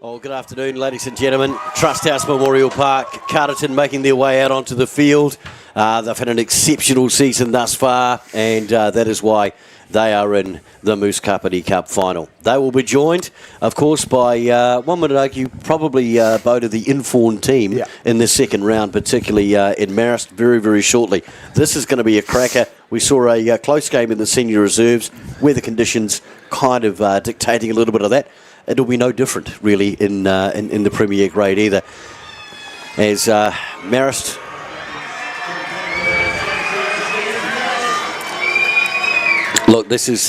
Well, good afternoon, ladies and gentlemen. Trust House Memorial Park, Carterton making their way out onto the field. They've had an exceptional season thus far, and that is why they are in the Moose Kapene Cup final. They will be joined, of course, by, one would argue, probably voted the informed team in the second round, particularly in Marist, very, very shortly. This is going to be a cracker. We saw a close game in the senior reserves, weather conditions kind of dictating a little bit of that. It'll be no different, really, in the Premier Grade either. As Marist... Look, this is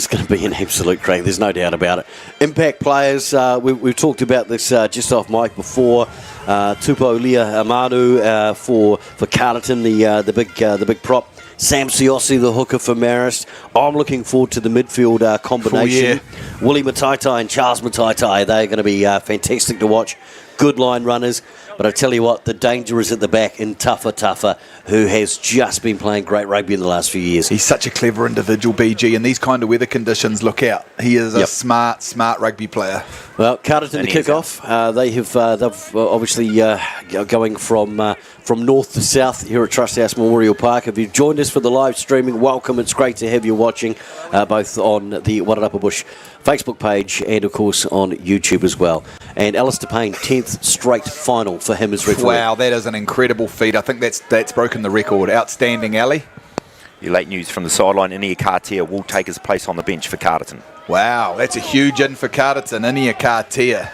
going to be an absolute crack. There's no doubt about it. Impact players. We've talked about this just off mic before. Tupo Lia Amanu for Carterton, the big prop. Sam Siossi, the hooker for Marist. I'm looking forward to the midfield combination. Willie Mataitai and Charles Mataitai. They're going to be fantastic to watch. Good line runners. But I tell you what, the danger is at the back in Tougher, who has just been playing great rugby in the last few years. He's such a clever individual, BG. In these kind of weather conditions, look out. He is a smart rugby player. Well, Carterton to kick off. They've obviously going from north to south here at Trust House Memorial Park. If you've joined us for the live streaming, welcome. It's great to have you watching, both on the One at Upper Bush Facebook page and, of course, on YouTube as well. And Alistair Payne, 10th straight final for him as referee. Wow, that is an incredible feat. I think that's broken the record. Outstanding, Ali. Your late news from the sideline, Inia Cartier will take his place on the bench for Carterton. Wow, that's a huge in for Carterton, Inia Cartier.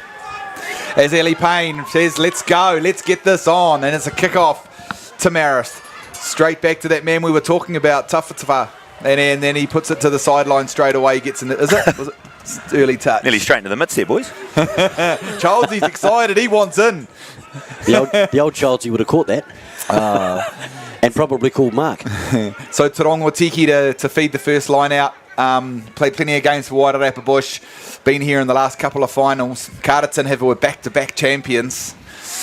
As Ali Payne says, let's go, let's get this on. And it's a kickoff to Marist. Straight back to that man we were talking about, Tougher. And then he puts it to the sideline straight away. He gets in. Was it early touch? Nearly straight into the midst there, boys. Charles, he's excited. He wants in. The old Charles, he would have caught that. And probably called Mark. So Tarongo Tiki to feed the first line out. Played plenty of games for Wairarapa Bush. Been here in the last couple of finals. Carterton were back-to-back champions.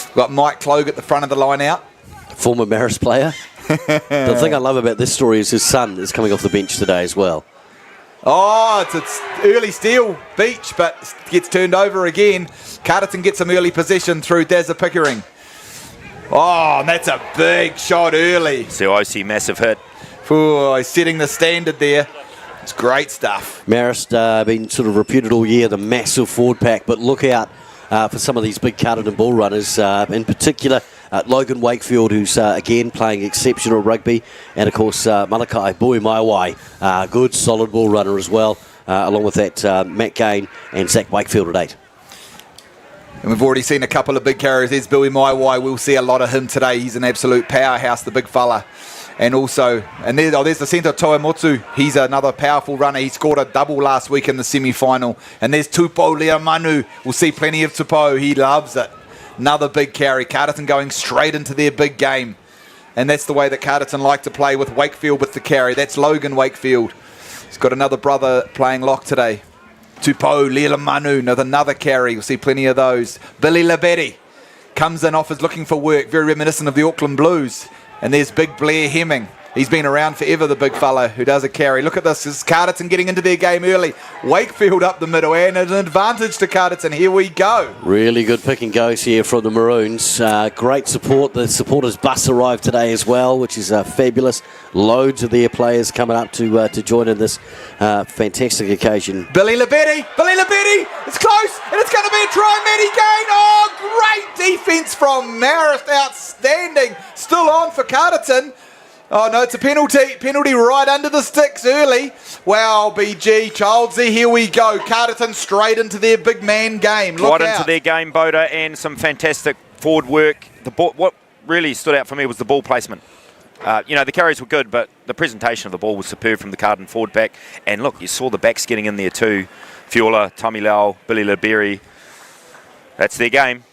We've got Mike Clogue at the front of the line out. Former Marist player. The thing I love about this story is his son is coming off the bench today as well. Oh, it's early steal, Beach, but gets turned over again. Carterton gets some early possession through Dazza Pickering. Oh, and that's a big shot early. So I see massive hit. Ooh, he's setting the standard there. It's great stuff. Marist been sort of reputed all year, the massive forward pack, but look out for some of these big Carterton ball runners, in particular Logan Wakefield, who's again playing exceptional rugby, and of course Malakai Buimaiwai, good solid ball runner as well, along with that Matt Gain and Zach Wakefield at 8. And we've already seen a couple of big carriers. There's Billy Maiwai. We'll see a lot of him today. He's an absolute powerhouse, the big fella. And also, there's the centre, Toemotsu. He's another powerful runner. He scored a double last week in the semi-final. And there's Tupo Leamanu. We'll see plenty of Tupo. He loves it. Another big carry. Carterton going straight into their big game. And that's the way that Carterton like to play, with Wakefield with the carry. That's Logan Wakefield. He's got another brother playing lock today. Tupo Leamanu, another carry. We'll see plenty of those. Billy Laberi comes in, offers looking for work. Very reminiscent of the Auckland Blues. And there's big Blair Hemming. He's been around forever, the big fella who does a carry. Look at this. This is Carterton getting into their game early. Wakefield up the middle, and an advantage to Carterton. Here we go. Really good pick and goes here from the Maroons. Great support. The supporters bus arrived today as well, which is fabulous. Loads of their players coming up to join in this fantastic occasion. Billy Laberi. It's close, and it's going to be a try. Matty Gain. Oh, great defence from Marist. Outstanding. Still on for Carterton. Oh, no, it's a penalty. Penalty right under the sticks early. Wow, BG, Childsy, here we go. Carterton straight into their big man game. Look right out. Into their game, Boda, and some fantastic forward work. What really stood out for me was the ball placement. The carries were good, but the presentation of the ball was superb from the Carterton forward pack. And look, you saw the backs getting in there too. Fiola, Tommy Lau, Billy Laberi. That's their game.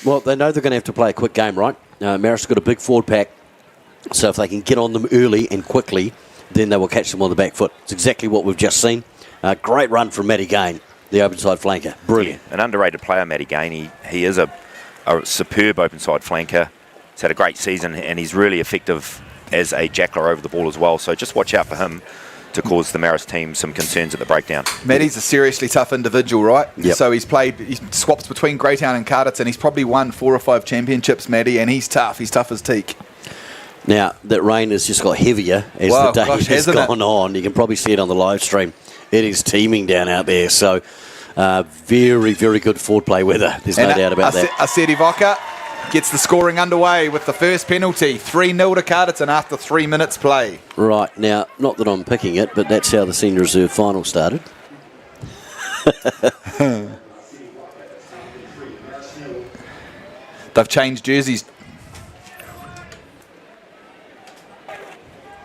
Well, they know they're going to have to play a quick game, right? Marist's got a big forward pack. So if they can get on them early and quickly, then they will catch them on the back foot. It's exactly what we've just seen. Great run from Matty Gain, the open side flanker. Brilliant. Yeah, an underrated player, Matty Gain. He is a superb open side flanker. He's had a great season, and he's really effective as a jackler over the ball as well. So just watch out for him. to cause the Marist team some concerns at the breakdown. Matty's a seriously tough individual, right? Yep. So he swaps between Greytown and Carterton. He's probably won 4 or 5 championships, Matty, and he's tough. He's tough as teak. Now, that rain has just got heavier as the day has gone on. You can probably see it on the live stream. It is teeming down out there. So, very, very good forward play weather. There's no doubt about that. Aseti Voka gets the scoring underway with the first penalty. 3-0 to Carterton after 3 minutes play. Right. Now, not that I'm picking it, but that's how the senior reserve final started. They've changed jerseys.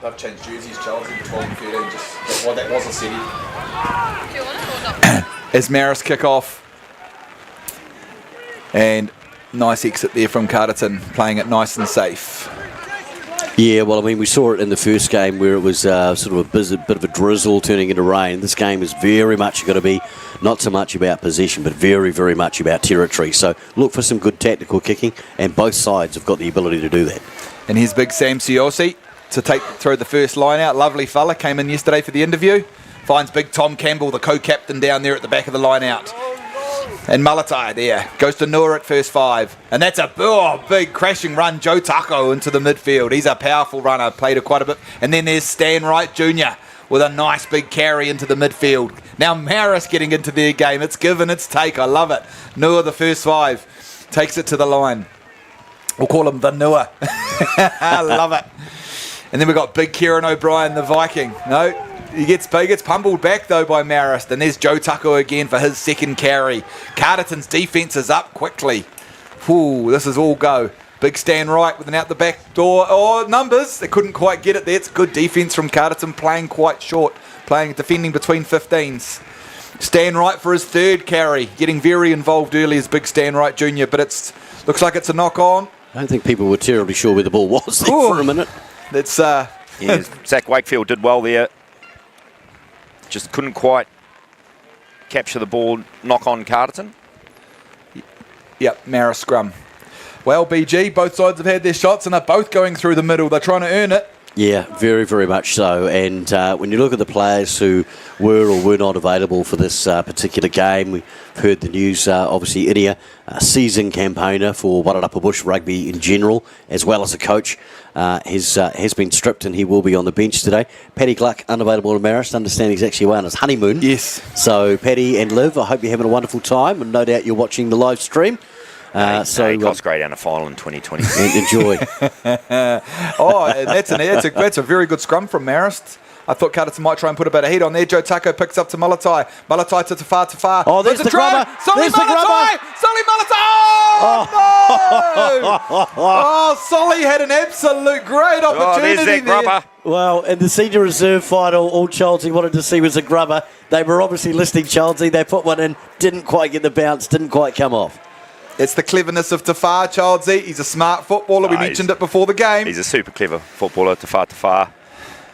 They've changed jerseys, Chelsea, to 12 and 13. That was a city. Do you want it or not? As Marist kick off. And nice exit there from Carterton, playing it nice and safe. Yeah, well, I mean, we saw it in the first game where it was sort of a bit of a drizzle turning into rain. This game is very much going to be not so much about possession, but very, very much about territory. So look for some good tactical kicking, and both sides have got the ability to do that. And here's big Sam Siosi to throw the first line out. Lovely fella, came in yesterday for the interview. Finds big Tom Campbell, the co-captain, down there at the back of the line out. And Malatai there. Goes to Noor at first 5. And that's a big crashing run. Joe Taco into the midfield. He's a powerful runner. Played it quite a bit. And then there's Stan Wright Jr. with a nice big carry into the midfield. Now Marist getting into their game. It's give and it's take. I love it. Noor, the first 5. Takes it to the line. We'll call him the Noor. I love it. And then we've got big Kieran O'Brien, the Viking. No, he gets pummeled back, though, by Marist. And there's Joe Tucko again for his second carry. Carterton's defence is up quickly. Ooh, this is all go. Big Stan Wright with an out the back door. Oh, numbers. They couldn't quite get it there. It's good defence from Carterton, playing quite short, defending between 15s. Stan Wright for his third carry, getting very involved early as big Stan Wright Jr., but looks like it's a knock-on. I don't think people were terribly sure where the ball was there for a minute. That's Yeah, Zach Wakefield did well there. Just couldn't quite capture the ball, knock on Carterton. Yep, Marist scrum. Well, BG, both sides have had their shots and are both going through the middle. They're trying to earn it. Yeah, very, very much so. And when you look at the players who were or were not available for this particular game, we've heard the news, obviously, Inia, a seasoned campaigner for Warrarapa Bush rugby in general, as well as a coach, has been stripped and he will be on the bench today. Paddy Gluck, unavailable to Marist, understand he's actually away on his honeymoon. Yes. So, Paddy and Liv, I hope you're having a wonderful time, and no doubt you're watching the live stream. He cost great down the final in 2020. Enjoy. That's a very good scrum from Marist. I thought Carterton might try and put a bit of heat on there. Joe Taco picks up to Malatai. Malatai to Tafar. Oh, there's the grubber. Solly Malatai! Solly Malatai! Oh, no! Oh, Solly had an absolute great opportunity there's that grubber. Well, in the senior reserve final, all Chelsea wanted to see was a grubber. They were obviously listing Chelsea. They put one in, didn't quite get the bounce, didn't quite come off. It's the cleverness of Tafar, Childsy. He's a smart footballer. We mentioned it before the game. He's a super clever footballer, Tafar.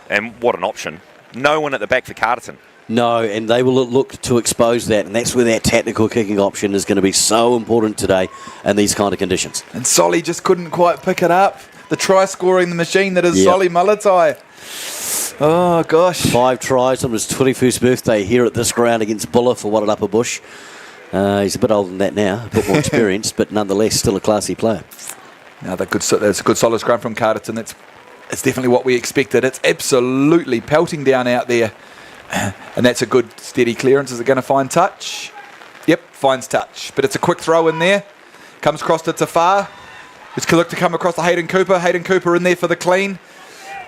And what an option. No one at the back for Carterton. No, and they will look to expose that, and that's where that tactical kicking option is going to be so important today in these kind of conditions. And Solly just couldn't quite pick it up. The try-scoring machine that is Solly Malatai. Oh, gosh. 5 tries on his 21st birthday here at this ground against Buller for Warrarapa Bush. He's a bit older than that now, a bit more experienced, but nonetheless still a classy player. Now that's a good solid scrum from Carterton. It's definitely what we expected. It's absolutely pelting down out there. And that's a good steady clearance. Is it going to find touch? Yep, finds touch. But it's a quick throw in there. Comes across to Tafar. It's look to come across to Hayden Cooper. Hayden Cooper in there for the clean.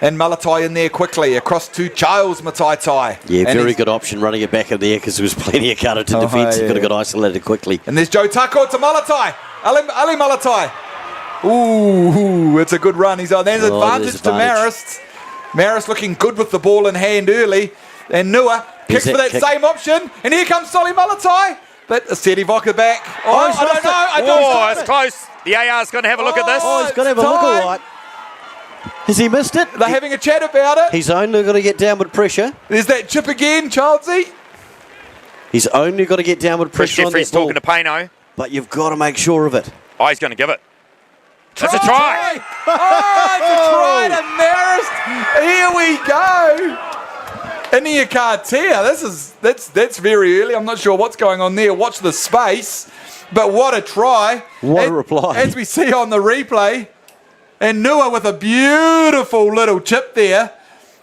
And Malatai in there quickly. Across to Giles Mataitai. Yeah, and very good option running it back in there because there was plenty of Carterton defence. He could have got isolated quickly. And there's Joe Tako to Malatai. Ali Malatai. Ooh, it's a good run. He's on. There's advantage to Marist. Marist looking good with the ball in hand early. And Nua kicks for that same option. And here comes Solly Malatai. But a steady Voka back. I don't know. I don't it's close. The AR's going to have a look at this. Oh, he's going to have a look all right. Has he missed it? They're having a chat about it. He's only got to get downward pressure. There's that chip again, Childsy. He's only got to get downward pressure on that ball. Talking to Payno. But you've got to make sure of it. Oh, he's going to give it. It's a try. Oh, it's a try to Marist. Here we go. Inia Carter, that's very early. I'm not sure what's going on there. Watch the space. But what a try. What a reply. As we see on the replay. And Nua with a beautiful little chip there.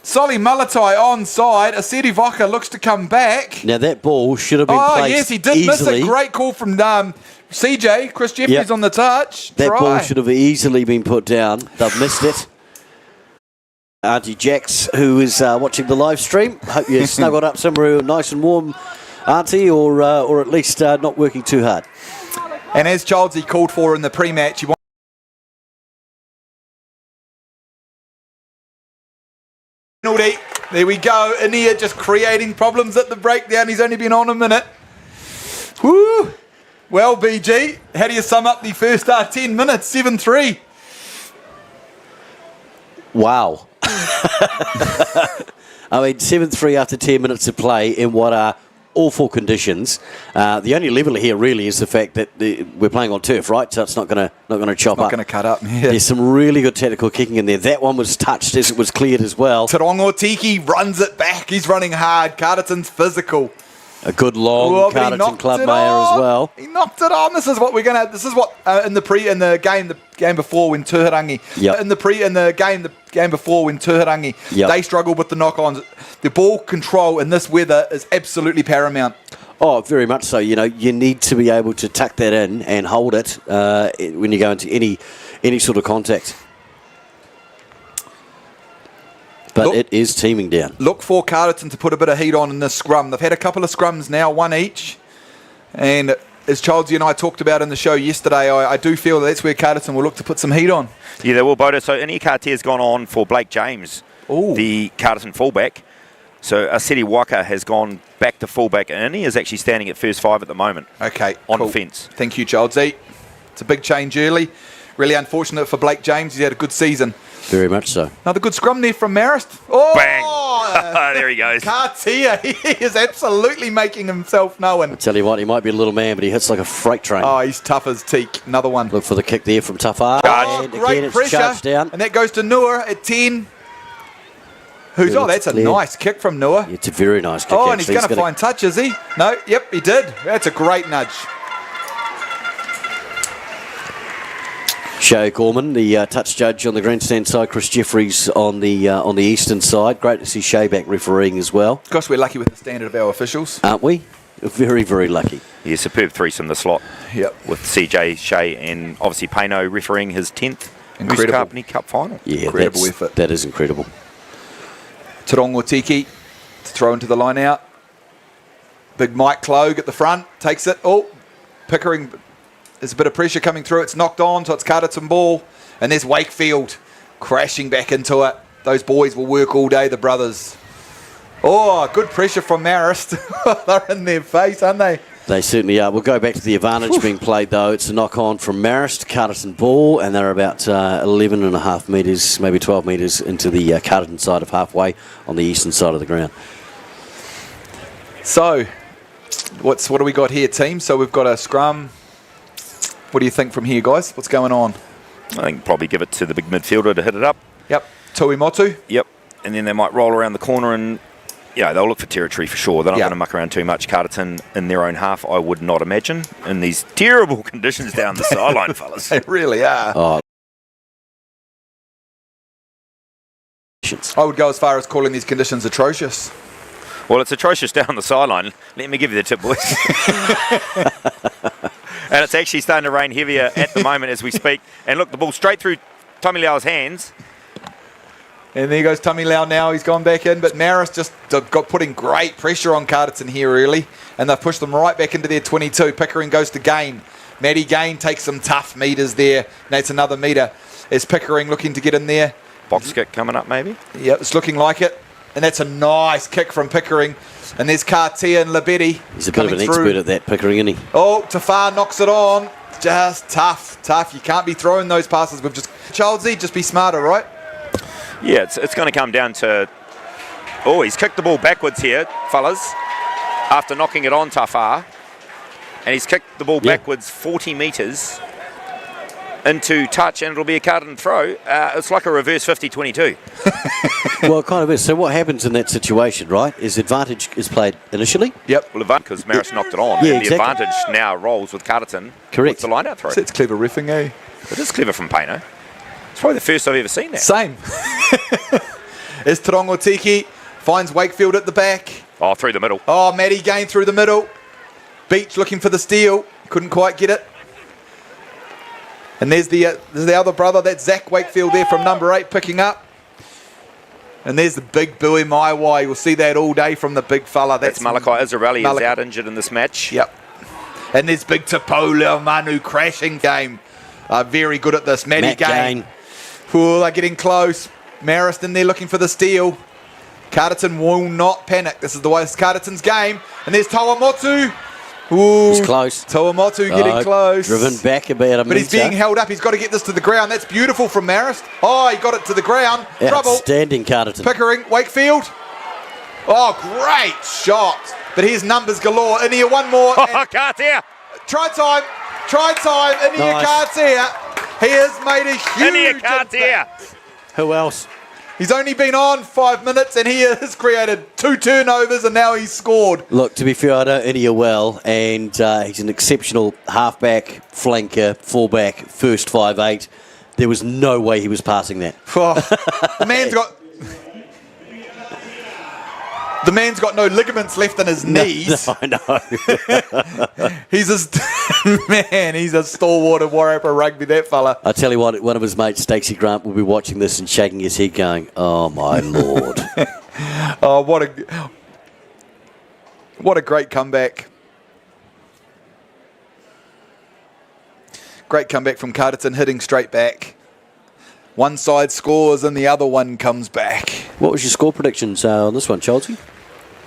Solly Malatai onside. Aseti Voka looks to come back. Now that ball should have been placed Oh, yes, he did easily. miss a great call from CJ. Chris Jeffries on the touch. That Try. ball should have easily been put down. They've missed it. Auntie Jax, who is watching the live stream, hope you snuggled up somewhere nice and warm, Auntie, or at least not working too hard. And as Childsy called for in the pre-match, penalty. There we go. Inia just creating problems at the breakdown. He's only been on a minute. Woo! Well, BG, how do you sum up the first 10 minutes? 7-3. Wow. I mean, 7-3 after 10 minutes of play in what are awful conditions. The only leveler here really is the fact that we're playing on turf, right? So it's not going to chop up. Not going to cut up. Yeah. There's some really good tactical kicking in there. That one was touched as it was cleared as well. Tarongo Tiki runs it back. He's running hard. Carterton's physical. A good long Carterton club mayor as well. He knocked it on. This is what we're gonna. This is what in the game before when Tuharangi. Yep. In the game before when Tuharangi. Yep. They struggled with the knock-ons. The ball control in this weather is absolutely paramount. Oh, very much so. You know, you need to be able to tuck that in and hold it when you go into any sort of contact. But it is teaming down. Look for Carterton to put a bit of heat on in this scrum. They've had a couple of scrums now, one each. And as Childsy and I talked about in the show yesterday, I do feel that's where Carterton will look to put some heat on. Yeah, they will, Boda. So Inia Carter has gone on for Blake James, the Carterton fullback. So Aseti Waka has gone back to fullback, and he is actually standing at first 5 at the moment. Okay, on cool. defence. Thank you, Childsy. It's a big change early. Really unfortunate for Blake James. He's had a good season. Very much so. Another good scrum there from Marist. Oh, bang! There he goes. Cartier, he is absolutely making himself known. I tell you what, he might be a little man, but he hits like a freight train. Oh, he's tough as teak. Another one. Look for the kick there from Tafar. Oh, And great again, it's pressure. charged down. And that goes to Noor at 10. That's a cleared. nice kick from Noor. It's a very nice kick. Oh, and he's actually. going to find touch, is he? No, yep, he did. That's a great nudge. Shay Gorman, the touch judge on the grandstand side. Chris Jeffries on the eastern side. Great to see Shay back refereeing as well. Gosh, we're lucky with the standard of our officials. Aren't we? Very, very lucky. Yeah, superb threesome in the slot. Yep. With CJ, Shay, and obviously Pano refereeing his 10th Incredible. Kapene Cup final. Yeah, Incredible effort. That is incredible. Tarongo Tiki to throw into the line out. Big Mike Clogue at the front. Takes it. Oh, Pickering. There's a bit of pressure coming through. It's knocked on, so it's Carterton ball. And there's Wakefield crashing back into it. Those boys will work all day, the brothers. Oh, good pressure from Marist. They're in their face, aren't they? They certainly are. We'll go back to the advantage being played, though. It's a knock-on from Marist, Carterton ball, and they're about 11.5 metres, maybe 12 metres into the Carterton side of halfway on the eastern side of the ground. So, what do we got here, team? So we've got a scrum. What do you think from here, guys? What's going on? I think probably give it to the big midfielder to hit it up. Yep. Tuimotu. Yep. And then they might roll around the corner and, they'll look for territory for sure. They're not going to muck around too much. Carterton in their own half, I would not imagine, in these terrible conditions down the sideline, fellas. They really are. Oh. I would go as far as calling these conditions atrocious. Well, it's atrocious down the sideline. Let me give you the tip, boys. And it's actually starting to rain heavier at the moment as we speak. And look, the ball straight through Tommy Lau's hands. And there goes Tommy Lau now. He's gone back in. But Marist just got putting great pressure on Carterton here early. And they've pushed them right back into their 22. Pickering goes to Gain. Matty Gain takes some tough meters there. That's another meter. Is Pickering looking to get in there? Box kick coming up, maybe? Yep, it's looking like it. And that's a nice kick from Pickering. And there's Cartier and Labetti. He's a bit of an expert at that, Pickering, isn't he? Oh, Tafar knocks it on. Just tough. You can't be throwing those passes. Childsy, just be smarter, right? Yeah, it's going to come down to... Oh, he's kicked the ball backwards here, fellas, after knocking it on Tafar. And he's kicked the ball backwards 40 metres. into touch, and it'll be a Carterton throw. It's like a reverse 50-22. Well, it kind of is. So what happens in that situation, right, is advantage is played initially. Yep. Well, because Marist knocked it on, Yeah, and the exactly. advantage now rolls with Carterton. Correct. With the line-out throw. It's clever riffing, eh? It is clever from Payno. It's probably the first I've ever seen that. Same. As Tarongo Tiki finds Wakefield at the back. Oh, through the middle. Oh, Matty Gain through the middle. Beach looking for the steal. Couldn't quite get it. And there's the other brother. That's Zach Wakefield there from number 8 picking up. And there's the big Billy Maiwai. You'll see that all day from the big fella. That's Malachi Israeli is out injured in this match. Yep. And there's big Tapola Manu crashing game. Very good at this. Matty Gain. Oh, they're getting close. Marist in there looking for the steal. Carterton will not panic. This is the way it's Carterton's game. And there's Tawamotu. Ooh, He's close. Tawamotu getting close. Driven back about a metre. But he's being held up. He's got to get this to the ground. That's beautiful from Marist. Oh, he got it to the ground. Trouble. Outstanding, Carterton. Pickering, Wakefield. Oh, great shot. But here's numbers galore. In here, one more. Oh, Cartier. Try time. In here, Nice. Cartier. He has made a huge In here, Cartier. impact. Who else? He's only been on 5 minutes and he has created 2 turnovers and now he's scored. Look, to be fair, I know Inia well, and he's an exceptional halfback, flanker, fullback, first 5'8". There was no way he was passing that. Oh, the man's got no ligaments left in his knees. No, I know. He's a stalwart of Warrapper rugby, that fella. I tell you what, one of his mates, Stacey Grant, will be watching this and shaking his head going, oh, my Lord. Oh, what a great comeback. Great comeback from Carterton, hitting straight back. One side scores and the other one comes back. What was your score predictions on this one, Chelsea?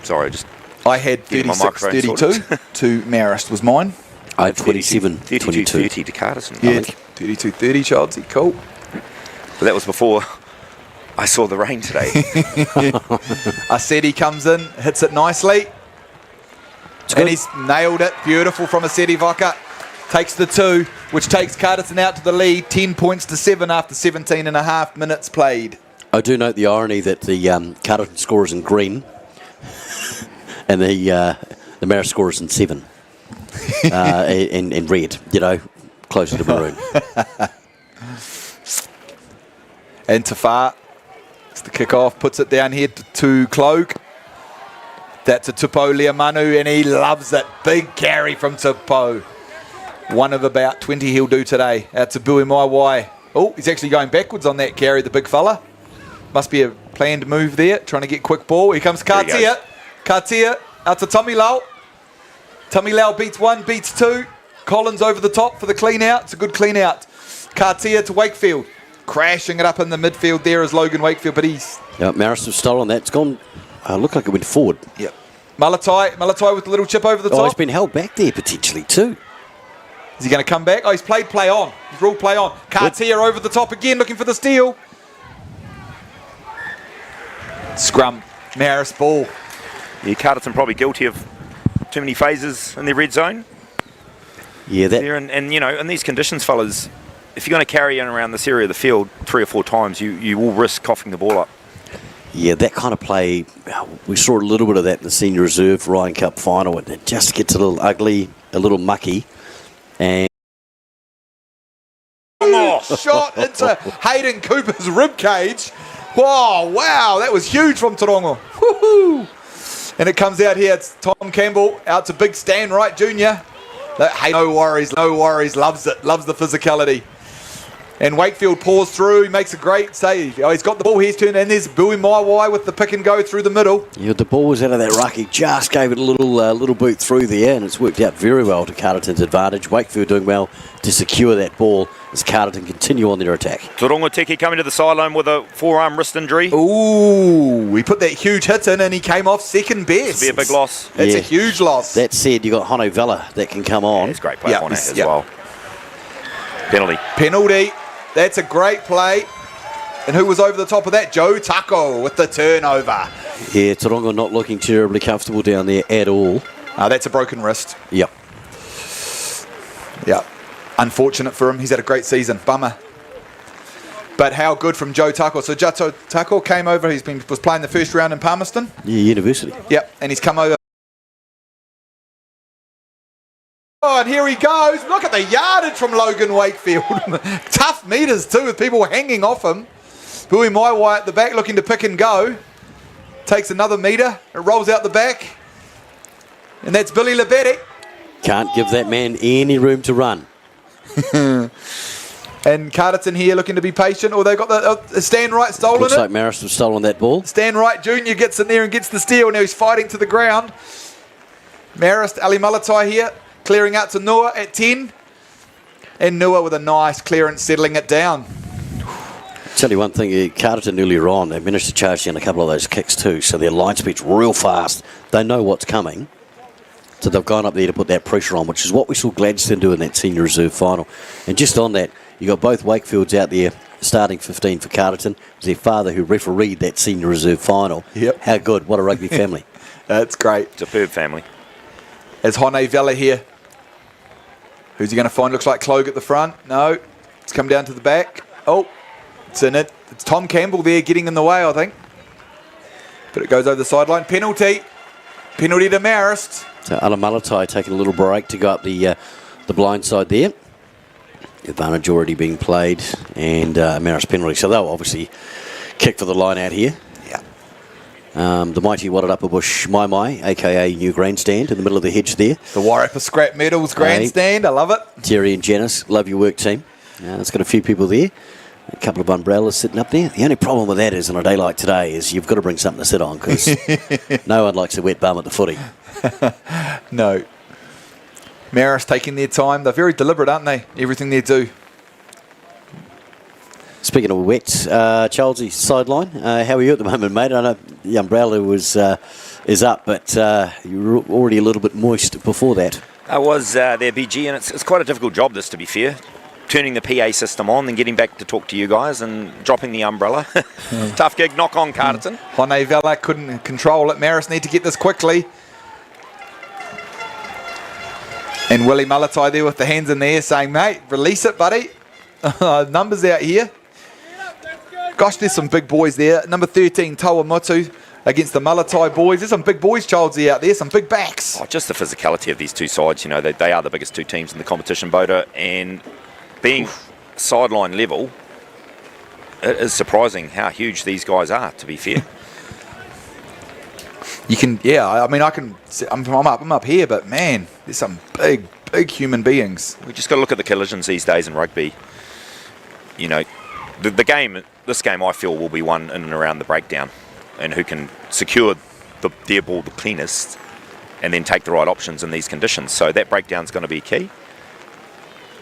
Sorry, just I had Getting my 36-32 microphone to Marist was mine. I had 27-22. 32-30 to Carterton. Yeah, 32-30, Chelsea. Cool. But that was before I saw the rain today. Aseti comes in, hits it nicely. And he's nailed it. Beautiful from Aseti Voka. Takes the 2, which takes Carterton out to the lead, 10 points to 7 after 17 and a half minutes played. I do note the irony that the Carterton score is in green and the Marist score is in 7 in red, closer to maroon. And Tafar, it's the kickoff, puts it down here to Cloak. That's a Tupo Leomanu, and he loves it. Big carry from Tupo. One of about 20 he'll do today. Out to Bui Maiwai. Oh, he's actually going backwards on that carry, the big fella. Must be a planned move there, trying to get quick ball. Here comes Cartier. Cartier out to Tommy Lau. Tommy Lau beats 1, beats 2. Collins over the top for the clean out. It's a good clean out. Cartier to Wakefield. Crashing it up in the midfield there is Logan Wakefield, but he's... Yeah, Marist have stolen that. It's gone, looked like it went forward. Yep. Malatai with the little chip over the top. Oh, he's been held back there potentially too. Is he going to come back? Oh, he's played play on. He's ruled play on. Cartier over the top again, looking for the steal. Scrum. Marist ball. Yeah, Carterton probably guilty of too many phases in their red zone. Yeah, that. There, and in these conditions, fellas, if you're going to carry in around this area of the field 3 or 4 times, you will risk coughing the ball up. Yeah, that kind of play, we saw a little bit of that in the Senior Reserve Ryan Cup final, and it just gets a little ugly, a little mucky. And shot into Hayden Cooper's rib cage. Whoa, wow, that was huge from Tarongo. Woohoo! And it comes out here. It's Tom Campbell out to Big Stan Wright Jr. Hey, no worries, loves it, loves the physicality. And Wakefield pours through, he makes a great save. Oh, he's got the ball, he's turned, and there's Bui Maiwai with the pick and go through the middle. yeah, the ball was out of that ruck. He just gave it a little boot through there, and it's worked out very well to Carterton's advantage. Wakefield doing well to secure that ball as Carterton continue on their attack. Tarongo Tiki coming to the sideline with a forearm wrist injury. Ooh, he put that huge hit in and he came off second best. Be a big loss. It's Yeah. a huge loss. That said, you got Hono Vella that can come on. It's great play Yeah, on it as yeah. well. Penalty. Penalty. That's a great play. And who was over the top of that? Joe Taco with the turnover. Yeah, Tarongo not looking terribly comfortable down there at all. That's a broken wrist. Yep. Yeah. Unfortunate for him. He's had a great season. Bummer. But how good from Joe Tako. So Joe Tako came over. Was playing the first round in Palmerston. Yeah, university. Yep, and he's come over. Oh, and here he goes. Look at the yardage from Logan Wakefield. Tough meters too, with people hanging off him. Bui Maiwai at the back looking to pick and go. Takes another meter. It rolls out the back. And that's Billy Liberti. Can't give that man any room to run. And Carterton here looking to be patient. Oh, they've got the Stan Wright stolen Looks it. like Marist has stolen that ball. Stan Wright Jr. gets in there and gets the steal. Now he's fighting to the ground. Marist, Ali Malatai here, clearing out to Nua at 10. And Nua with a nice clearance, settling it down. Tell you one thing, Carterton earlier on, they managed to charge down a couple of those kicks too, so their line speed's real fast. They know what's coming. So they've gone up there to put that pressure on, which is what we saw Gladstone do in that senior reserve final. And just on that, you got both Wakefields out there starting 15 for Carterton. It was their father who refereed that senior reserve final. Yep. How good. What a rugby family. That's great. Superb family. As Hone Vella here. Who's he going to find? Looks like Clogue at the front. No. It's come down to the back. Oh, it's in it. It's Tom Campbell there getting in the way, I think. But it goes over the sideline. Penalty. Penalty to Marist. So Alamalatai taking a little break to go up the blind side there. Advantage already being played, and Marist penalty. So they'll obviously kick for the line out here. Yeah. The mighty Wairarapa Mai, a.k.a. new grandstand in the middle of the hedge there. The Wairarapa Scrap Medals grandstand. I love it. Terry and Janice, love your work, team. It's got a few people there. A couple of umbrellas sitting up there. The only problem with that is on a day like today is you've got to bring something to sit on because no one likes a wet bum at the footy. No. Marist taking their time. They're very deliberate, aren't they? Everything they do. Speaking of wet, Charlesy sideline. How are you at the moment, mate? I know the umbrella is up, but you were already a little bit moist before that. I was there, BG, and it's quite a difficult job, this, to be fair. Turning the PA system on, then getting back to talk to you guys and dropping the umbrella. Tough gig, knock on Carterton. Hone Vella couldn't control it. Marist need to get this quickly. And Willie Malatai there with the hands in the air saying, mate, release it, buddy. Numbers out here. Gosh, there's some big boys there. Number 13, Tawamutu against the Malatai boys. There's some big boys, Charlesy, out there, some big backs. Oh, just the physicality of these two sides. You know, they are the biggest two teams in the competition, Boda, and being sideline level, it is surprising how huge these guys are, to be fair. You can, yeah, I mean, I'm up here, but man, there's some big human beings. We just got to look at the collisions these days in rugby. You know, this game I feel will be won in and around the breakdown, and who can secure their ball the cleanest and then take the right options in these conditions. So that breakdown's going to be key.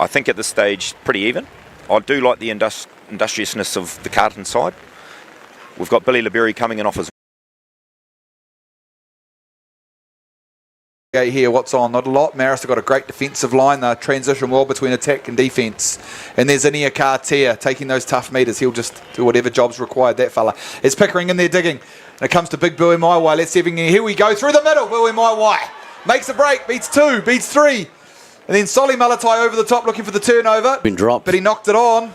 I think at this stage, pretty even. I do like the industriousness of the Carterton side. We've got Billy Liberti coming in off his here, what's on? Not a lot. Marist have got a great defensive line. They transition well between attack and defence. And there's Inia Carter taking those tough meters. He'll just do whatever job's required, that fella. It's Pickering in there digging. And it comes to big Bui Maiwai. Let's see if we can... Here we go, through the middle. Bui Maiwai makes a break, beats 2, beats 3. And then Solly Malatai over the top looking for the turnover. Been dropped. But he knocked it on.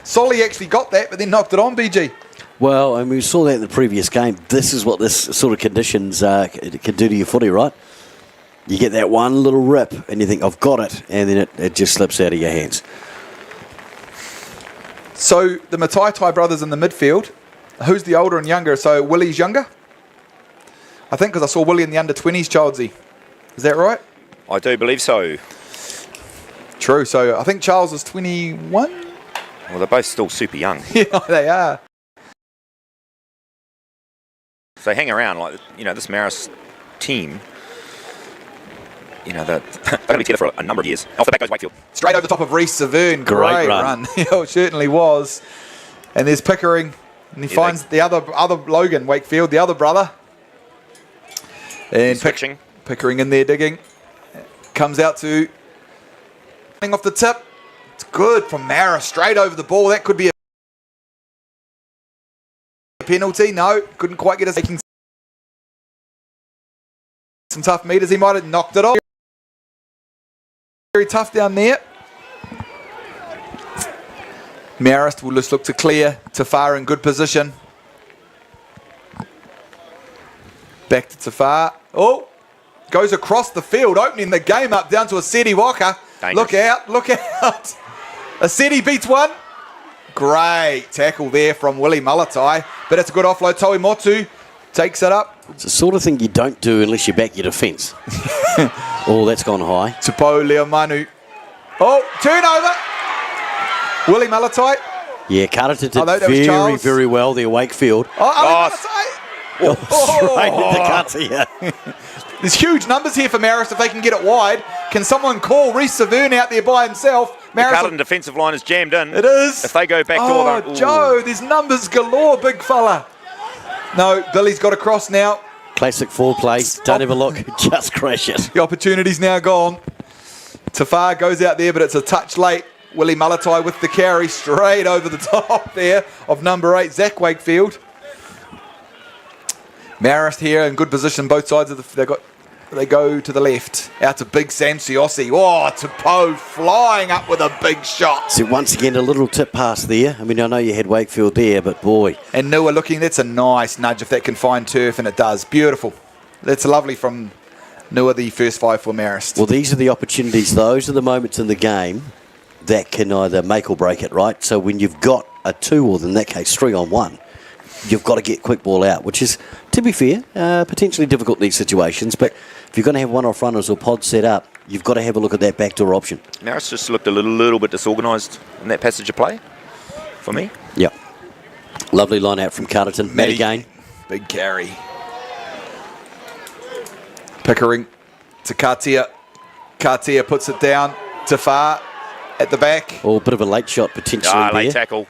Solly actually got that, but then knocked it on, BG. Well, and we saw that in the previous game. This is what this sort of conditions can do to your footy, right? You get that one little rip and you think, I've got it, and then it just slips out of your hands. So the Mataitai brothers in the midfield, who's the older and younger? So Willie's younger? I think because I saw Willie in the under-20s, Charlesy. Is that right? I do believe so. True. So I think Charles is 21. Well, they're both still super young. Yeah, they are. So they hang around, like, you know, this Marist team, you know, they're going to be together for a number of years. Off the back goes Wakefield. Straight over the top of Reece Severn. Great run. Yeah, it certainly was. And there's Pickering. And he finds the other Logan Wakefield, the other brother. And Switching. Pickering in there digging. Comes out to off the tip. It's good from Marist, straight over the ball. That could be a penalty. No, couldn't quite get us taking some tough meters. He might have knocked it off. Very tough down there. Marist will just look to clear. Tafar in good position. Back to Tafar. Oh, goes across the field, opening the game up down to a Seti Waka. Look out, look out. A Seti beats one. Great tackle there from Willie Malatai, but it's a good offload. Toimotu takes it up. It's the sort of thing you don't do unless you back your defence. Oh, that's gone high. Tupo Leomanu. Oh, turnover. Willie Malatai. Yeah, Carterton did that was very, Charles. very well there, Wakefield. Oh, Malatai. Straight in the cuts here. There's huge numbers here for Marist if they can get it wide. Can someone call Reece Severn out there by himself? The Carterton defensive line is jammed in. It is. If they go back door, oh, Joe, there's numbers galore, big fella. No, Billy's got across now. Classic foreplay. Don't have a look. Just crash it. The opportunity's now gone. Tafar goes out there, but it's a touch late. Willie Malatai with the carry straight over the top there of number 8, Zach Wakefield. Marist here in good position, both sides of they go to the left. Out to big Sam Siossi. Oh, Tupo flying up with a big shot. So once again, a little tip pass there. I mean, I know you had Wakefield there, but boy. And Nua looking, that's a nice nudge if that can find turf, and it does. Beautiful. That's lovely from Nua, the first 5 for Marist. Well, these are the opportunities. Those are the moments in the game that can either make or break it, right? So when you've got a 2, or in that case 3 on 1, you've got to get quick ball out, which is, to be fair, potentially difficult in these situations. But if you're going to have one-off runners or pods set up, you've got to have a look at that backdoor option. Marist just looked a little bit disorganised in that passage of play for me. Yep. Lovely line out from Carterton. Matt again. Big carry. Pickering to Cartier. Cartier puts it down. Tafar at the back. Oh, a bit of a late shot potentially there. Late tackle.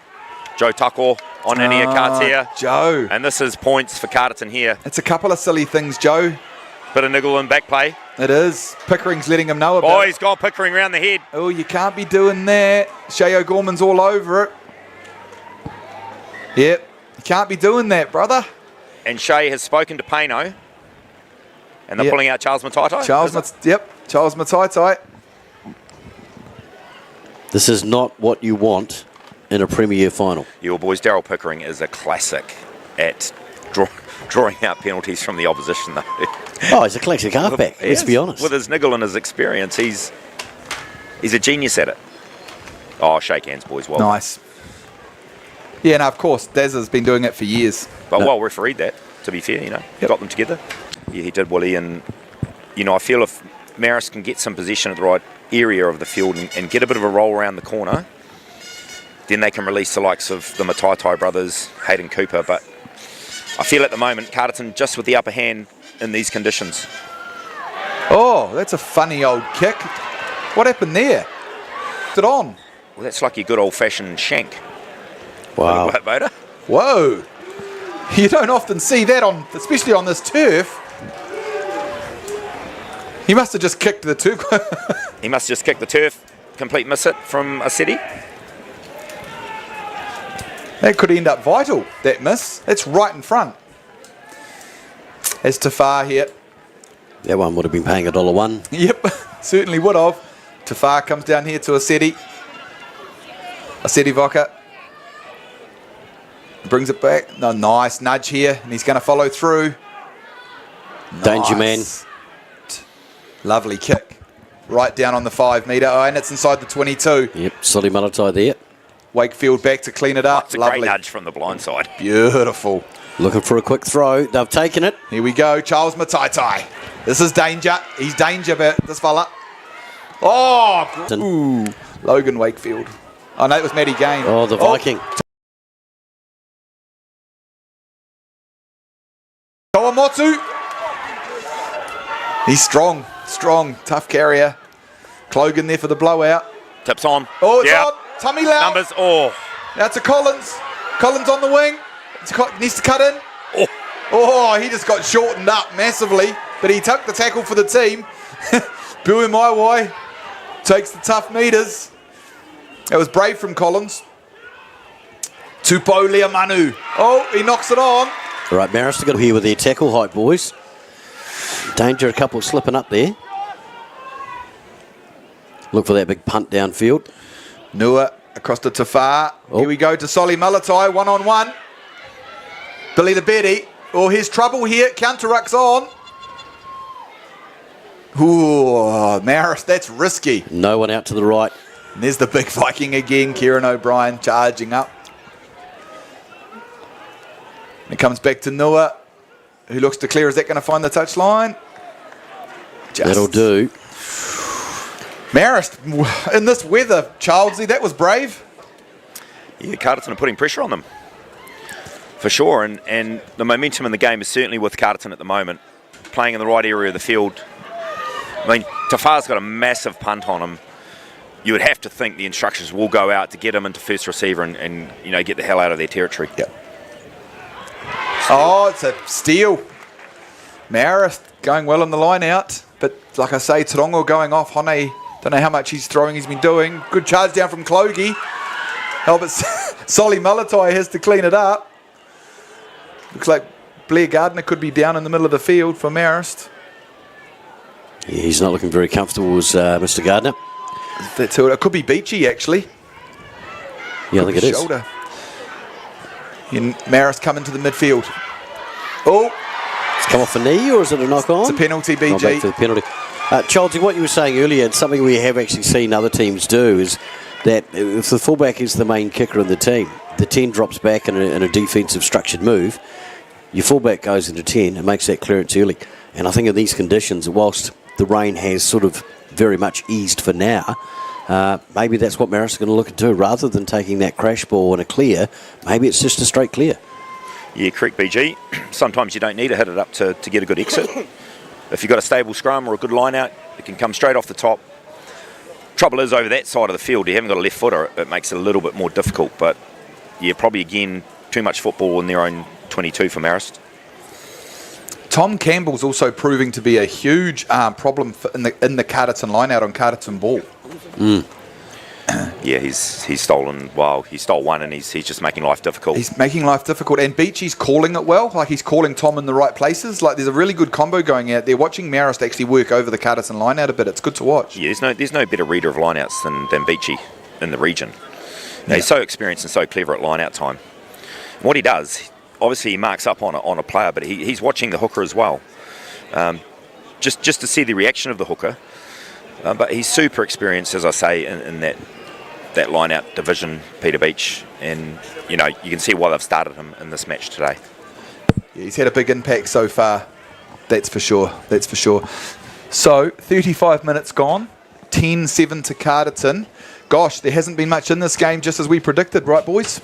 Joe Tucker on Ania Cartier. Joe. And this is points for Carterton here. It's a couple of silly things, Joe. Bit of niggle and back play. It is. Pickering's letting him know about it. Oh, he's got Pickering round the head. Oh, you can't be doing that. Shea O'Gorman's all over it. Yep. You can't be doing that, brother. And Shea has spoken to Pano. And they're pulling out Charles Mataitai. Charles Mataitai. This is not what you want in a Premier final. Your boys, Daryl Pickering is a classic at drawing out penalties from the opposition, though. Oh, he's a classic halfback, let's be honest. With his niggle and his experience, he's a genius at it. Oh, shake hands, boys. Well, nice. Yeah, no, of course. Daz has been doing it for years. But well refereed that, to be fair, got them together. Yeah, he did, Willie. And, I feel if Marist can get some possession at the right area of the field and get a bit of a roll around the corner, then they can release the likes of the Mataitai brothers, Hayden Cooper. But I feel at the moment, Carterton just with the upper hand in these conditions. Oh, that's a funny old kick. What happened there? Put it on. Well, that's like your good old-fashioned shank. Wow. Whoa. You don't often see that, especially on this turf. He must have just kicked the turf. He must have just kicked the turf. Complete miss it from a city. That could end up vital, that miss. That's right in front. As Tafar here. That one would have been paying $1.01. Yep, certainly would have. Tafar comes down here to Aseti. Aseti Voka. Brings it back. No, nice nudge here. And he's going to follow through. Danger man. Lovely kick. Right down on the 5 metre. Oh, and it's inside the 22. Yep, Solly Malatai there. Wakefield back to clean it up. It's a great nudge from the blind side. Beautiful. Looking for a quick throw. They've taken it. Here we go. Charles Mataitai. This is danger. He's danger, this fella. Oh! Ooh. Logan Wakefield. Oh, no, it was Matty Gain. Oh, the Viking. Kawamotu. He's strong. Tough carrier. Clogan there for the blowout. Tips on. Oh, it's on. Tummy Lau. Numbers. Oh. That's a Collins. Collins on the wing. Needs to cut in. Oh, he just got shortened up massively. But he took the tackle for the team. Bui Maiwai takes the tough meters. That was brave from Collins. Tupo Leomanu. Oh, he knocks it on. All right, Marist got here with their tackle height, boys. Danger, a couple slipping up there. Look for that big punt downfield. Nua across to Tafar. Oh. Here we go to Solly Malatai, 1-on-1. Billy the Betty. Oh, here's trouble here. Counterattack's on. Ooh, Marist, that's risky. No one out to the right. And there's the big Viking again, Kieran O'Brien charging up. And it comes back to Nua, who looks to clear. Is that going to find the touchline? That'll do. Marist, in this weather, Childsley, that was brave. Yeah, Carterton are putting pressure on them, for sure. And the momentum in the game is certainly with Carterton at the moment, playing in the right area of the field. I mean, Tafar's got a massive punt on him. You would have to think the instructions will go out to get him into first receiver and you know, get the hell out of their territory. Yep. Oh, it's a steal. Marist going well on the line out. But like I say, Torongo going off. Hone, don't know how much he's throwing, he's been doing. Good charge down from Clogie. Oh, but Solly Malatai has to clean it up. Looks like Blair Gardner could be down in the middle of the field for Marist. Yeah, he's not looking very comfortable as Mr. Gardner. That's who it could be. Beachy actually. Yeah, I think it is. Shoulder. And Marist coming to the midfield. Oh, It's come off a knee, or is it a knock on? it's a penalty, Gone back BG. for the penalty. Chelsea, what you were saying earlier, and something we have actually seen other teams do, is that if the fullback is the main kicker in the team, the 10 drops back in a defensive structured move, your fullback goes into 10 and makes that clearance early. And I think in these conditions, whilst the rain has sort of very much eased for now, maybe that's what Marist is going to look at do. Rather than taking that crash ball and a clear, maybe it's just a straight clear. Yeah, correct, BG. Sometimes you don't need to hit it up to get a good exit. If you've got a stable scrum or a good line out, it can come straight off the top. Trouble is, over that side of the field, you haven't got a left footer. It makes it a little bit more difficult. But, yeah, probably, again, too much football in their own 22 for Marist. Tom Campbell's also proving to be a huge problem in the Carterton line out on Carterton ball. Yeah, he's stolen. Well, he stole one, and he's just making life difficult. He's making life difficult, and Beachy's calling it well. Like, he's calling Tom in the right places. Like, there's a really good combo going out there. Watching Marist actually work over the Carterton line out a bit, it's good to watch. Yeah, there's no better reader of lineouts than Beachy in the region. Now, he's so experienced and so clever at lineout time. And what he does, obviously, he marks up on a player, but he's watching the hooker as well, just to see the reaction of the hooker. But he's super experienced, as I say, in that line-out division, Peter Beach, and you know you can see why they've started him in this match today. Yeah, he's had a big impact so far. That's for sure. That's for sure. So 35 minutes gone, 10-7 to Carterton. Gosh, there hasn't been much in this game, just as we predicted, right, boys?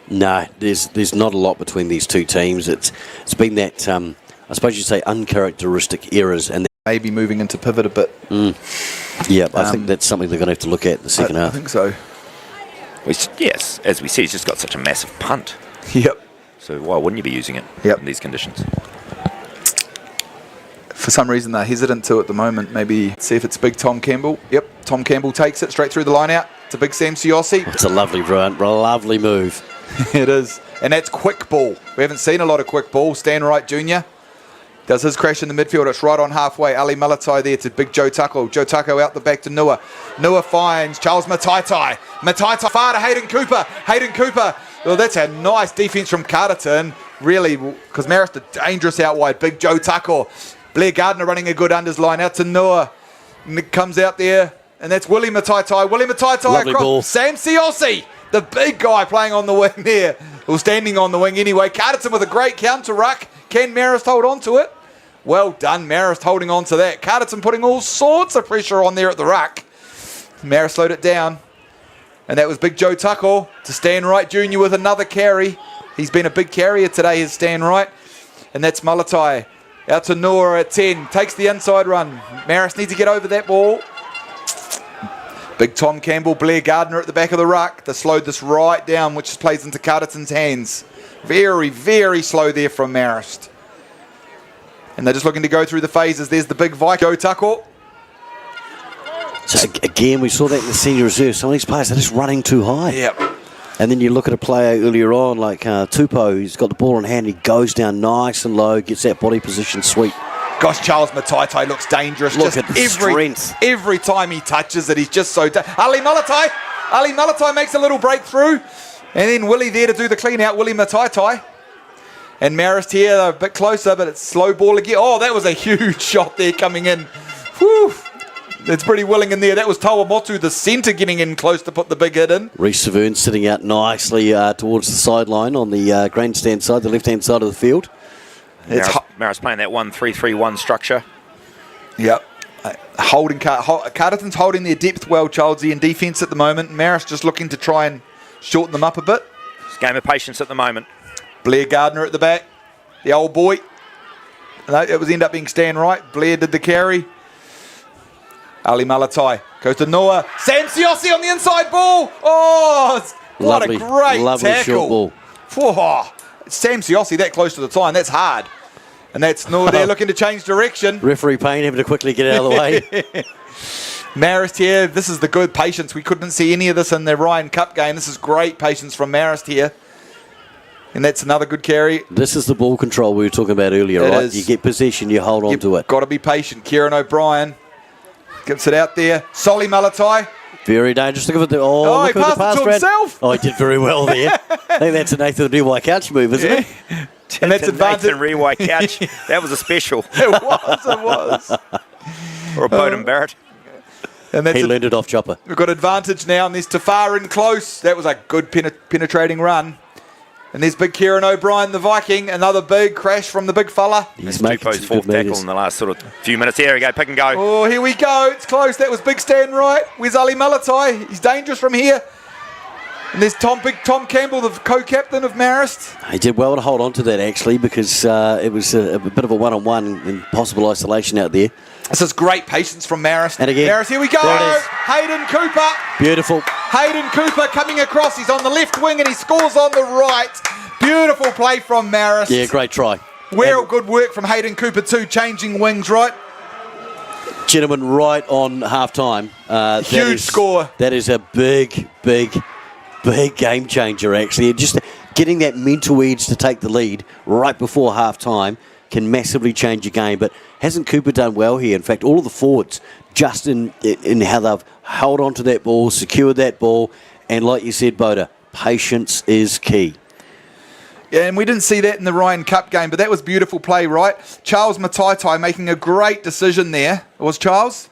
No, there's not a lot between these two teams. It's been that I suppose you'd say uncharacteristic errors, and Maybe moving into pivot a bit. yeah, I think that's something they're going to have to look at in the second I half. think so. Yes, as we see, he's just got such a massive punt. Yep. So why wouldn't you be using it in these conditions? For some reason, they're hesitant to at the moment. Maybe see if it's big Tom Campbell. Yep, Tom Campbell takes it straight through the line out to big Sam Siossi. It's a lovely run, lovely move. It is. And that's quick ball. We haven't seen a lot of quick ball. Stan Wright Jr. does his crash in the midfield. It's right on halfway. Ali Malatai there to big Joe Tucko. Joe Tucko out the back to Nua. Nua finds Charles Mataitai. Mataitai far to Hayden Cooper. Hayden Cooper. Well, that's a nice defence from Carterton. Really, because Marist are dangerous out wide. Big Joe Tucko. Blair Gardner running a good unders line out to Nua. Nick comes out there. And that's Willie Mataitai. Willie Mataitai Lovely across. ball. Sam Siossi. The big guy playing on the wing there. Or standing on the wing anyway. Carterton with a great counter ruck. Can Marist hold on to it? Well done, Marist holding on to that. Carterton putting all sorts of pressure on there at the ruck. Marist slowed it down. And that was big Joe Tucko to Stan Wright Jr. with another carry. He's been a big carrier today, is Stan Wright. And that's Malatai. Out to Noah at 10. Takes the inside run. Marist needs to get over that ball. Big Tom Campbell, Blair Gardner at the back of the ruck. They slowed this right down, which plays into Carterton's hands. Very, very slow there from Marist. And they're just looking to go through the phases. There's the big Viking, Joe Tucko. So again, we saw that in the senior reserve. Some of these players are just running too high. Yep. And then you look at a player earlier on, like Tupou, he's got the ball in hand, he goes down nice and low, gets that body position sweep. Gosh, Charles Mataitai looks dangerous. Look just at the strength. Every time he touches it, he's just so... Ali Malatai makes a little breakthrough. And then Willie there to do the clean out, Willie Mataitai. And Marist here a bit closer, but it's slow ball again. Oh, that was a huge shot there coming in. Whew. That's pretty willing in there. That was Tawamotu, the centre, getting in close to put the big hit in. Reece Saverne sitting out nicely towards the sideline on the grandstand side, the left-hand side of the field. Marist playing that 1-3-3-1 structure. Yep. Carterton's holding their depth well, Childsy, in defence at the moment. Marist just looking to try and shorten them up a bit. It's a game of patience at the moment. Blair Gardner at the back. The old boy. No, it was end up being Stan Wright. Blair did the carry. Ali Malatai goes to Noah. Sam Siossi on the inside ball. Oh, what a great tackle. Short ball. Oh, Sam Siossi that close to the time. That's hard. And that's Noah there looking to change direction. Referee Payne having to quickly get out of the way. Marist here. This is the good patience. We couldn't see any of this in the Ryan Cup game. This is great patience from Marist here. And that's another good carry. This is the ball control we were talking about earlier, right? You get possession, you hold on to it. Got to be patient. Kieran O'Brien gets it out there. Solly Malatai. Very dangerous. Look at the he passed it to himself. Oh, he did very well there. I think that's a Nathan Rewhite couch move, isn't it? And that's advantage. Nathan Rewhite couch. That was a special. It was. Or a Bowden Barrett. And that's he learned it off Chopper. We've got advantage now, and there's Tafar in close. That was a good penetrating run. And there's big Kieran O'Brien, the Viking. Another big crash from the big fella. He's making Tupou's fourth tackle in the last sort of few minutes. Here we go, pick and go. Oh, here we go. It's close. That was big Stan Wright. Where's Ali Malatai? He's dangerous from here. And there's Tom Campbell, the co-captain of Marist. He did well to hold on to that, actually, because it was a bit of a one-on-one in possible isolation out there. This is great patience from Marist. And again, Marist, here we go. Hayden Cooper. Beautiful. Hayden Cooper coming across. He's on the left wing and he scores on the right. Beautiful play from Marist. Yeah, great try. Good work from Hayden Cooper too, changing wings, right? Gentlemen, right on half-time. Huge score. That is a big game changer, actually. And just getting that mental edge to take the lead right before half-time can massively change your game. But hasn't Cooper done well here? In fact, all of the forwards, just in how they've held on to that ball, secured that ball, and like you said, Boda, patience is key. Yeah, and we didn't see that in the Ryan Cup game, but that was beautiful play, right? Charles Mataitai making a great decision there. It was Charles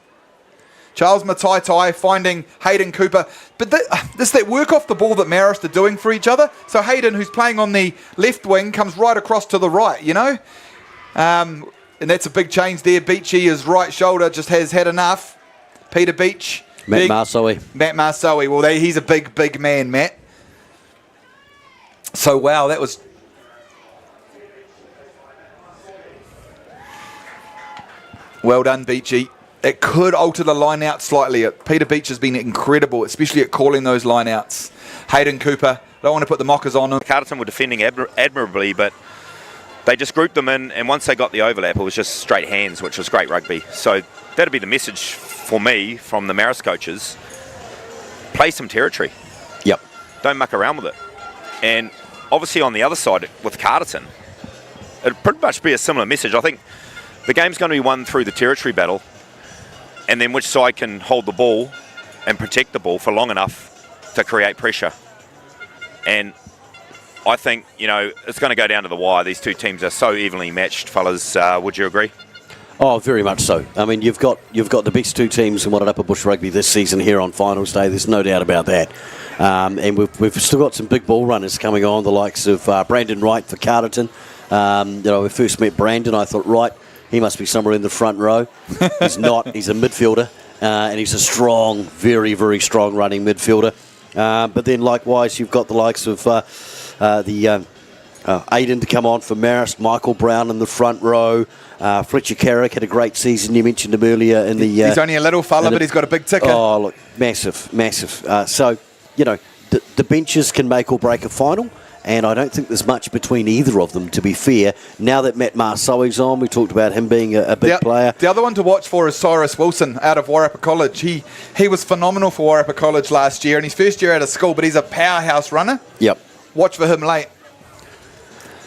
Mataitai finding Hayden Cooper. But this that work off the ball that Marist are doing for each other. So Hayden, who's playing on the left wing, comes right across to the right, you know? And that's a big change there. Beachy, his right shoulder, just has had enough. Peter Beach. Matt Marsoe. Well, he's a big man, Matt. So, wow, that was... Well done, Beachy. It could alter the line out slightly. Peter Beach has been incredible, especially at calling those line outs. Hayden Cooper, don't want to put the mockers on him. Carterton were defending admirably, but they just grouped them in, and once they got the overlap, it was just straight hands, which was great rugby. So that'd be the message for me from the Marist coaches. Play some territory. Yep. Don't muck around with it. And obviously on the other side with Carterton, it'd pretty much be a similar message. I think the game's going to be won through the territory battle, and then which side can hold the ball and protect the ball for long enough to create pressure. And I think, it's going to go down to the wire. These two teams are so evenly matched, fellas. Would you agree? Oh, very much so. I mean, you've got the best two teams in Upper Bush Rugby this season here on finals day. There's no doubt about that. And we've still got some big ball runners coming on, the likes of Brandon Wright for Carterton. We first met Brandon. I thought, right, he must be somewhere in the front row. He's not. He's a midfielder, and he's a strong, very, very strong running midfielder. But then, likewise, you've got the likes of Aiden to come on for Marist, Michael Brown in the front row. Fletcher Carrick had a great season. You mentioned him earlier in the... he's only a little fella, but he's got a big ticker. Oh, look, massive. So, the benches can make or break a final. And I don't think there's much between either of them, to be fair. Now that Matt Marsoe's on, we talked about him being a big player. The other one to watch for is Cyrus Wilson out of Warrapa College. He was phenomenal for Warrapa College last year, and his first year out of school, but he's a powerhouse runner. Yep. Watch for him late.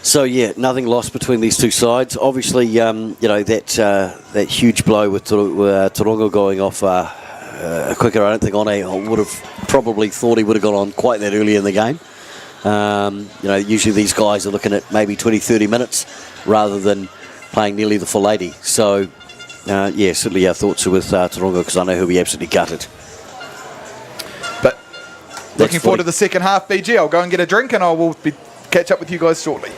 So yeah, nothing lost between these two sides. Obviously, that huge blow with Taronga going off quicker. I don't think One would have probably thought he would have gone on quite that early in the game. Usually these guys are looking at maybe 20, 30 minutes rather than playing nearly the full 80. So certainly our thoughts are with Taronga because I know he'll be absolutely gutted. But looking forward to the second half, BG. I'll go and get a drink and I will catch up with you guys shortly.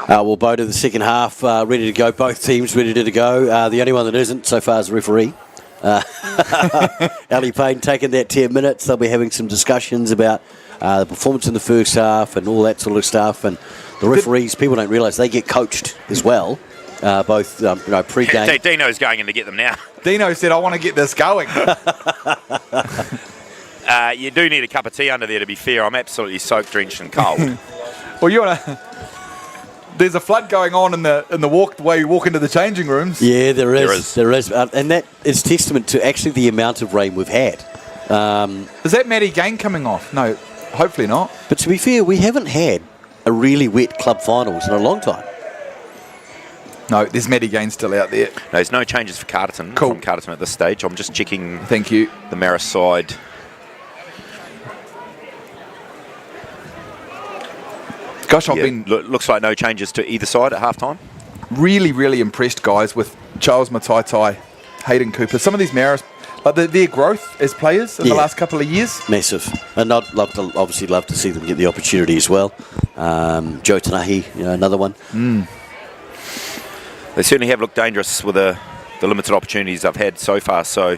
We'll bow to the second half, ready to go. Both teams ready to go. The only one that isn't so far is the referee. Ali Payne taking that 10 minutes. They'll be having some discussions about the performance in the first half and all that sort of stuff. And the referees, people don't realise they get coached as well. Both pre-game. Dino's going in to get them now. Dino said, I want to get this going. You do need a cup of tea under there, to be fair. I'm absolutely soaked, drenched and cold. Well, there's a flood going on in the way you walk into the changing rooms. Yeah, there is. And that is testament to actually the amount of rain we've had. Is that Matty Gain coming off? No, hopefully not. But to be fair, we haven't had a really wet club finals in a long time. No, there's Matty Gain still out there. No, there's no changes for Carterton. Cool. From Carterton at this stage. I'm just checking. Thank you. The Marist side. Gosh, I've Yeah, been looks like no changes to either side at halftime. really, really impressed, guys, with Charles Mataitai, Hayden Cooper. Some of these Marist, like their growth as players in the last couple of years. Massive. And I'd obviously love to see them get the opportunity as well. Joe Tanahi, another one. They certainly have looked dangerous with the limited opportunities they've had so far. So,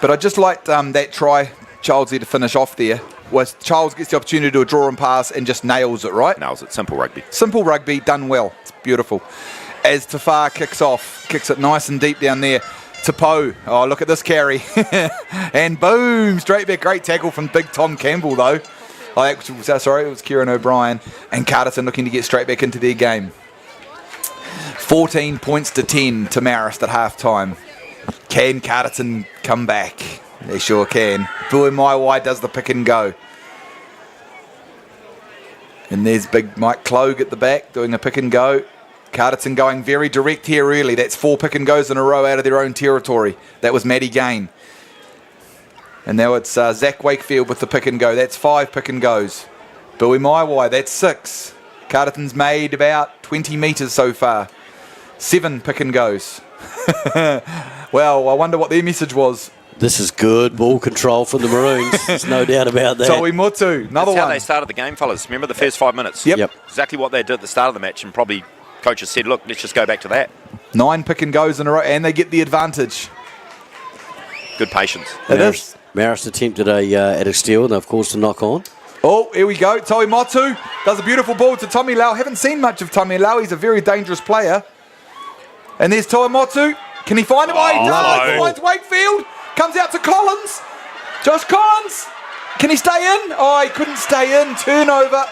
But I just liked that try, Charlesy, to finish off there, was Charles gets the opportunity to do a draw and pass and just nails it, right? nails it. Simple rugby. Simple rugby, done well. It's beautiful. As Tafar kicks it nice and deep down there. To Poe. Oh, look at this carry. And boom, straight back. Great tackle from big Tom Campbell, though. Oh, it was Kieran O'Brien. And Carterton looking to get straight back into their game. 14 points to 10 to Marist at half-time. Can Carterton come back? They sure can. Bui Maiwai does the pick and go. And there's big Mike Clogue at the back doing a pick and go. Carterton going very direct here, really. That's 4 pick and goes in a row out of their own territory. That was Matty Gain. And now it's Zach Wakefield with the pick and go. That's 5 pick and goes. Bui Maiwai, that's 6. Carterton's made about 20 metres so far. 7 pick and goes. Well, I wonder what their message was. This is good ball control from the Maroons. There's no doubt about that. Toi Motu, another That's how one. they started the game, fellas. Remember the first 5 minutes? Yep. Exactly what they did at the start of the match, and probably coaches said, look, let's just go back to that. 9 pick and goes in a row, and they get the advantage. Good patience. It is. Marist attempted at a steal, and of course, to knock on. Oh, here we go. Toi Motu does a beautiful ball to Tommy Lau. Haven't seen much of Tommy Lau. He's a very dangerous player. And there's Toi Motu. Can he find him? Oh, he does. He finds Wakefield. Comes out to Collins. Josh Collins. Can he stay in? Oh, he couldn't stay in. Turnover.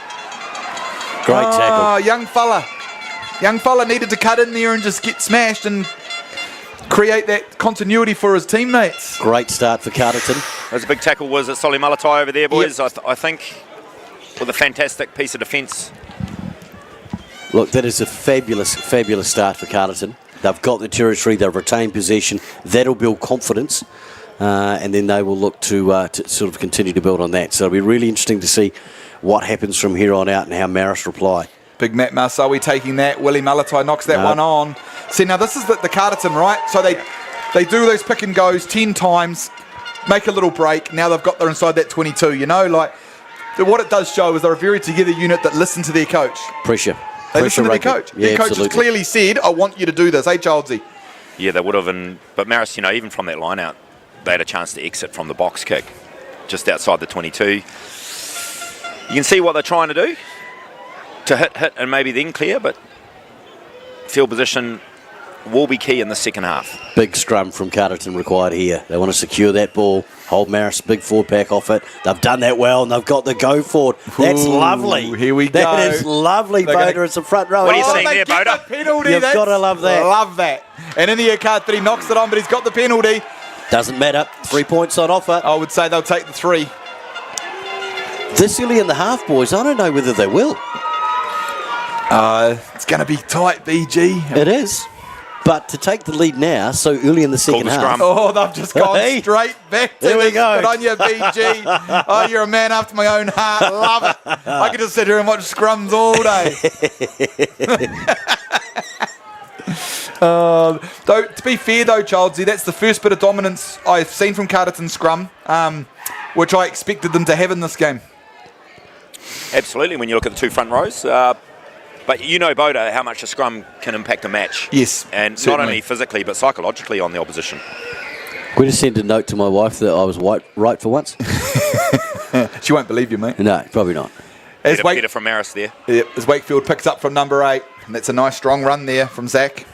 Great tackle. Young fella. Young fella needed to cut in there and just get smashed and create that continuity for his teammates. Great start for Carterton. There's a big tackle, was it Solly Malatai over there, boys? Yep. I think with a fantastic piece of defence. Look, that is a fabulous, fabulous start for Carterton. They've got the territory, they've retained possession. That'll build confidence, and then they will look to sort of continue to build on that. So it'll be really interesting to see what happens from here on out and how Marist reply. Big Matt Marsawi taking that. Willie Malatai knocks that one on. See, now this is the Carterton, right? So they do those pick and goes 10 times, make a little break. Now they've got there inside that 22, like what it does show is they're a very together unit that listen to their coach. Pressure. They listen to their coach. Yeah, their coach absolutely. has clearly said, I want you to do this. Hey, Childsy. Yeah, they would have. But Marist, even from that line out, they had a chance to exit from the box kick just outside the 22. You can see what they're trying to do to hit and maybe then clear, but field position will be key in the second half. Big scrum from Carterton required here. They want to secure that ball, hold Marist big forward pack off it. They've done that well, and they've got the go forward. That's lovely. Here we go. That is lovely, Boda. It's the front row. What are you saying they there, get Boda? the penalty. You've got to love that. Love that. And in the air card 3 knocks it on, but he's got the penalty. Doesn't matter. 3 points on offer. I would say they'll take the 3. This early in the half, boys, I don't know whether they will. It's going to be tight, BG. It is. But to take the lead now, so early in the second the half. scrum. Oh, they've just gone Hey. straight back to There we it. go. Good on you, BG. Oh, you're a man after my own heart. Love it. I could just sit here and watch scrums all day. Though, to be fair, though, Childsy, that's the first bit of dominance I've seen from Carterton scrum, which I expected them to have in this game. Absolutely, when you look at the 2 front rows. But Boda, how much a scrum can impact a match. Yes, And certainly. not only physically, but psychologically on the opposition. We just sent a note to my wife that I was right for once. She won't believe you, mate. No, probably not. As Better from Marist there. as Wakefield picks up from number 8, and that's a nice strong run there from Zach.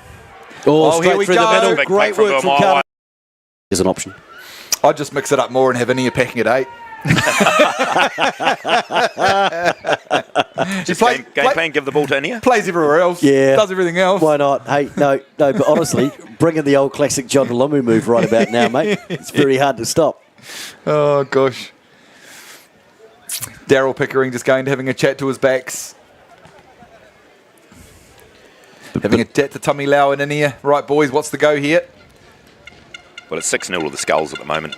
Oh, here we straight through go. the middle. Big Great play from work from Bill Carterton. Maiwai. There's an option. I'd just mix it up more and have Inia packing at 8. Just game plan, give the ball to Inia. Plays everywhere else. Yeah. Does everything else. Why not? Hey, no, but honestly, bring in the old classic John Delomu move right about now, mate. It's very hard to stop. Oh, gosh. Daryl Pickering just going to having a chat to his backs. Having a chat to Tommy Lau and Inia. Right, boys, what's the go here? Well, it's 6-0 to the Skulls at the moment.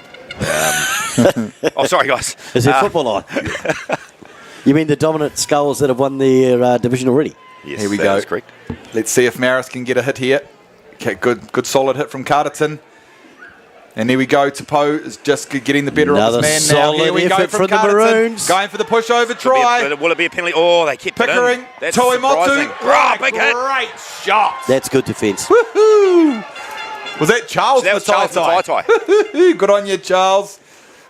Oh, sorry, guys. Is there football on? You mean the dominant Skulls that have won their division already? Yes, Here we that go. is correct. Let's see if Marist can get a hit here. Okay, good solid hit from Carterton. And here we go. Tapo is just getting the better Another of his man now. solid Here we go effort from from the Carterton. Maroons. Going for the pushover try. Will it be a penalty? Oh, they kept Pickering, it in. That's Toimotu. surprising. Oh, Big hit. great shot. That's good defence. Woohoo! Was that Charles? That was Charles Mataitai? Mataitai. Good on you, Charles.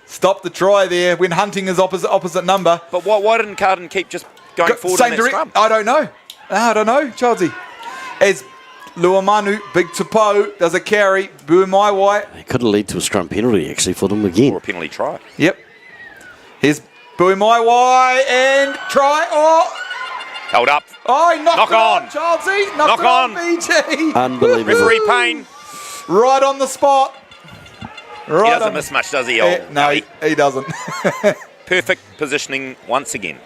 Stop the try there when hunting his opposite number. But why didn't Carterton keep just going forward in that scrum? I don't know. I don't know, Charlesy. As Luamanu, Big Tapo, does a carry. Buimaiwai. It could have led to a scrum penalty, actually, for them again. Or a penalty try. Yep. Here's Buimaiwai and try. Oh, Held up. oh, he knocked Knock it on, on. Charlesy. Knock Knocked it on, on. BG. Unbelievable. Referee Payne. Right on the spot. Right He doesn't on. miss much, does he? No, he doesn't. Perfect positioning once again.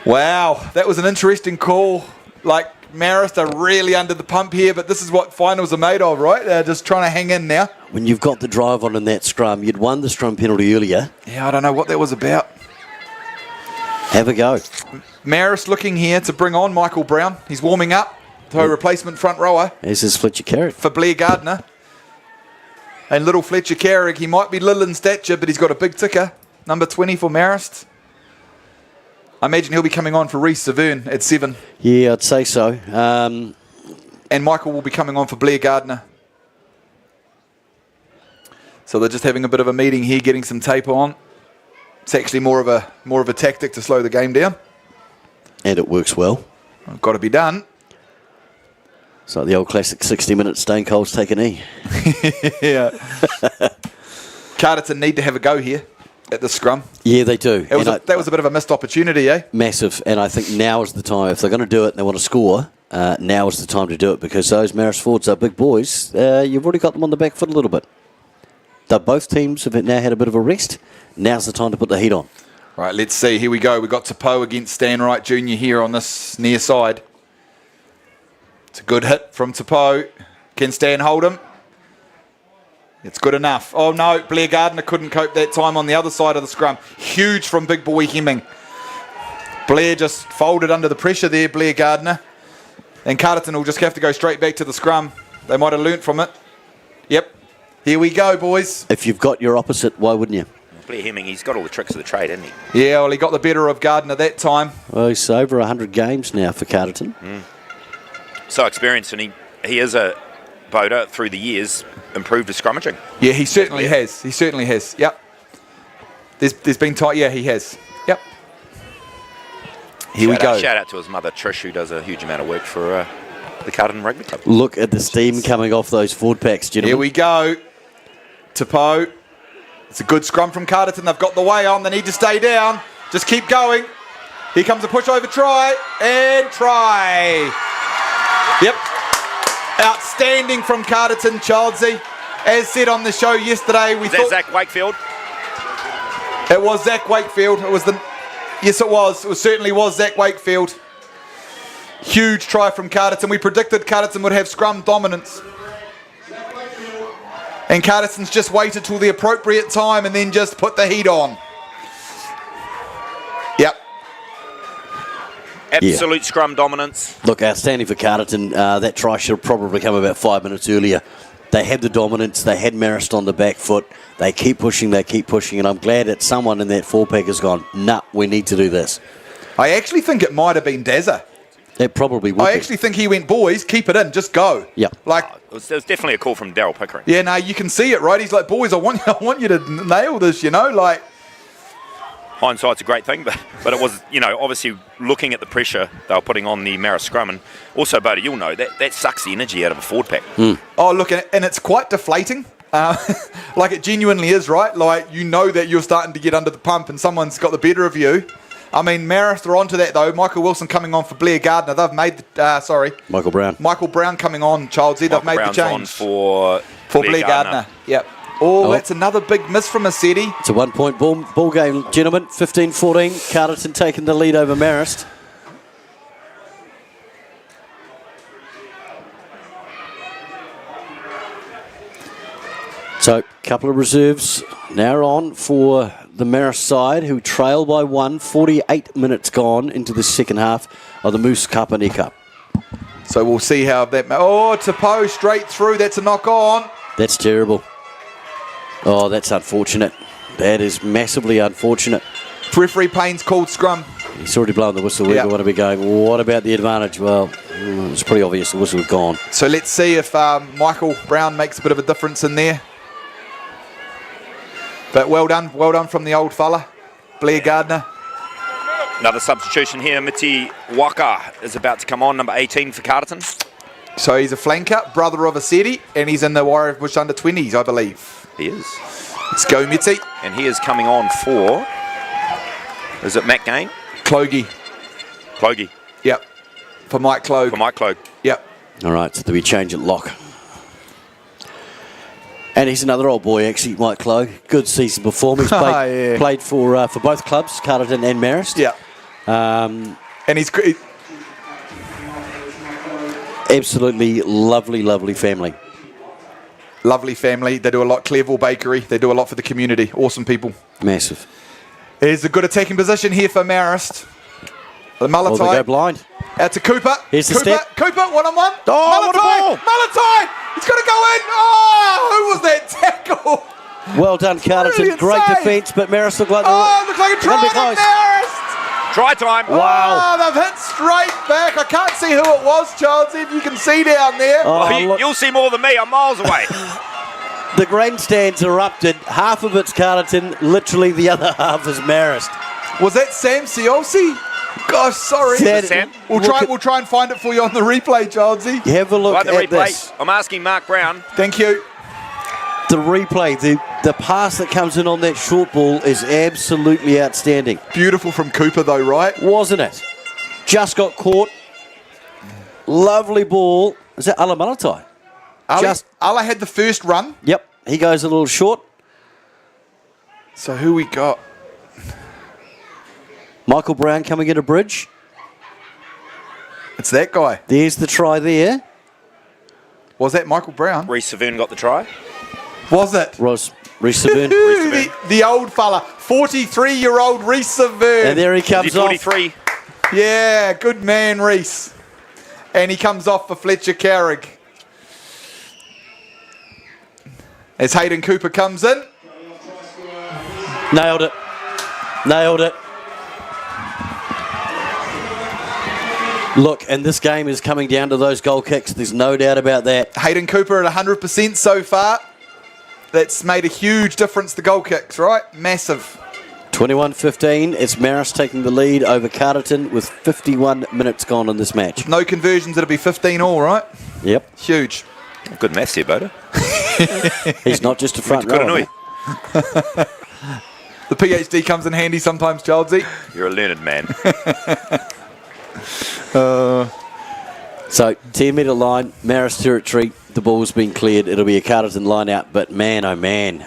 Wow, that was an interesting call. Like, Marist are really under the pump here, but this is what finals are made of, right? They're just trying to hang in now. When you've got the drive on in that scrum, you'd won the scrum penalty earlier. Yeah, I don't know what that was about. Have a go. Marist looking here to bring on Michael Brown. He's warming up to a replacement front rower As is Fletcher Carrot. for Blair Gardner. And little Fletcher Carrick, he might be little in stature, but he's got a big ticker. Number 20 for Marist. I imagine he'll be coming on for Reece Severn at 7. Yeah, I'd say so. And Michael will be coming on for Blair Gardner. So they're just having a bit of a meeting here, getting some tape on. It's actually more of a tactic to slow the game down. And it works well. Got to be done. It's like the old classic 60-minute Stone Cold's take a knee. Yeah. Carterton need to have a go here at the scrum. Yeah, they do. That was a bit of a missed opportunity, eh? Massive, and I think now is the time. If they're going to do it and they want to score, now is the time to do it, because those Marist forwards are big boys. You've already got them on the back foot a little bit. Both teams have now had a bit of a rest. Now's the time to put the heat on. Right, let's see. Here we go. We've got Tapo against Stan Wright Jr. here on this near side. It's a good hit from Tapo. Can Stan hold him? It's good enough. Oh no, Blair Gardner couldn't cope that time on the other side of the scrum. Huge from big boy Hemming. Blair just folded under the pressure there, Blair Gardner. And Carterton will just have to go straight back to the scrum. They might have learnt from it. Yep. Here we go, boys. If you've got your opposite, why wouldn't you? Blair Hemming, he's got all the tricks of the trade, hasn't he? Yeah, well, he got the better of Gardner that time. Well, he's over 100 games now for Carterton. So experienced, and he is a boater through the years, improved his scrummaging. Yeah, he certainly has. He certainly has. Yep. There's been tight. Yeah, he has. Yep. Here we go. Shout out to his mother, Trish, who does a huge amount of work for the Carterton Rugby Club. Look at the steam coming off those forward packs, gentlemen. Here we go. Tapo. It's a good scrum from Carterton. They've got the way on. They need to stay down. Just keep going. Here comes a pushover try. And try. Yep. Outstanding from Carterton, Childsy. As said on the show yesterday, we thought... Zach Wakefield? It was Zach Wakefield. It was the... Yes, it was. It certainly was Zach Wakefield. Huge try from Carterton. We predicted Carterton would have scrum dominance. And Carterton's just waited till the appropriate time and then just put the heat on. Yep. Absolute scrum dominance. Look, outstanding for Carterton. That try should have probably come about 5 minutes earlier. They had the dominance. They had Marist on the back foot. They keep pushing, and I'm glad that someone in that four-pack has gone, nah, we need to do this. I actually think it might have been Dazza. It probably would I be. actually think he went, boys, keep it in, just go. Yeah. Like, It was definitely a call from Daryl Pickering. yeah, no, you can see it, right? He's like, boys, I want you to nail this, you know, like. Hindsight's a great thing, but it was, obviously looking at the pressure they were putting on the Marist scrum, and also, Boda, you'll know, that sucks the energy out of a forward pack. Oh, look, and it's quite deflating. Like, it genuinely is, right? Like, you know that you're starting to get under the pump and someone's got the better of you. I mean, Marist are onto that, though. Michael Wilson coming on for Blair Gardner. They've made the... Michael Brown. Michael Brown coming on, Childsy. They've made Brown's the on change. for Blair Gardner. Yep. Oh, that's another big miss from Massetti. It's a 1 point ball game, gentlemen. 15-14. Carterton taking the lead over Marist. So, a couple of reserves now on for the Marist side, who trail by 1, 48 minutes gone into the second half of the Moose Kapene Cup. So we'll see how that... Oh, Tapo straight through. That's a knock on. That's terrible. Oh, that's unfortunate. That is massively unfortunate. Referee Payne's called scrum. He's already blown the whistle. We're going to be going, what about the advantage? Well, it's pretty obvious the whistle was gone. So let's see if Michael Brown makes a bit of a difference in there. But well done from the old fella, Blair Gardner. Another substitution here. Miti Waka is about to come on, number 18 for Carterton. So he's a flanker, brother of a Seti, and he's in the Warrior Bush under-20s, I believe. He is. Let's go, Miti. And he is coming on for... Is it Matt Gain? Clogie. Clogie. Yep. For Mike Clogue. For Mike Clogue. Yep. All right, so we change at lock. And he's another old boy, actually, Mike Clogue. Good season performance. Played for both clubs, Carterton and Marist. Yeah. And he's great. Absolutely lovely, lovely family. Lovely family. They do a lot. Clearville Bakery. They do a lot for the community. Awesome people. Massive. Here's a good attacking position here for Marist. The Malatai. Oh, they go blind. Out to Cooper. Here's the Cooper. step. Cooper, one-on-one. Oh, what a ball. Malatai. He's got to go in. Oh, who was that tackle? Well done, Carterton. Brilliant Great save. defence, but Marist looked like... Looks like a try for Marist. Try time. Wow. Oh, they've hit straight back. I can't see who it was, Charles, if you can see down there. Oh, You'll see more than me. I'm miles away. The grandstand's erupted. Half of it's Carterton, literally the other half is Marist. Was that Sam Siosi? Gosh, sorry. Sam? We'll try and find it for you on the replay, Charlesy. Have a look Like the at replay. this. I'm asking Mark Brown. Thank you. The replay, the pass that comes in on that short ball is absolutely outstanding. Beautiful from Cooper, though, right? Wasn't it? Just got caught. Lovely ball. Is that Alamalatai? Ala had the first run. Yep. He goes a little short. So who we got? Michael Brown coming in a bridge. It's that guy. There's the try there. Was that Michael Brown? Reece Savern got the try. Was it? Reece Savern. The old fella. 43-year-old Reece Savern. And there he Is comes he off. 43? Yeah, good man, Reece. And he comes off for Fletcher Carrick. As Hayden Cooper comes in. Nailed it. Nailed it. Look, and this game is coming down to those goal kicks. There's no doubt about that. Hayden Cooper at 100% so far. That's made a huge difference, the goal kicks, right? Massive. 21-15. It's Marist taking the lead over Carterton with 51 minutes gone in this match. No conversions, it'll be 15 all, right? Yep. Huge. Good maths here, Boda. He's not just a front rower. The PhD comes in handy sometimes, Childsy. You're a learned man. So, 10-metre line, Marist territory. The ball's been cleared. It'll be a Carterton line out. But, man, oh, man.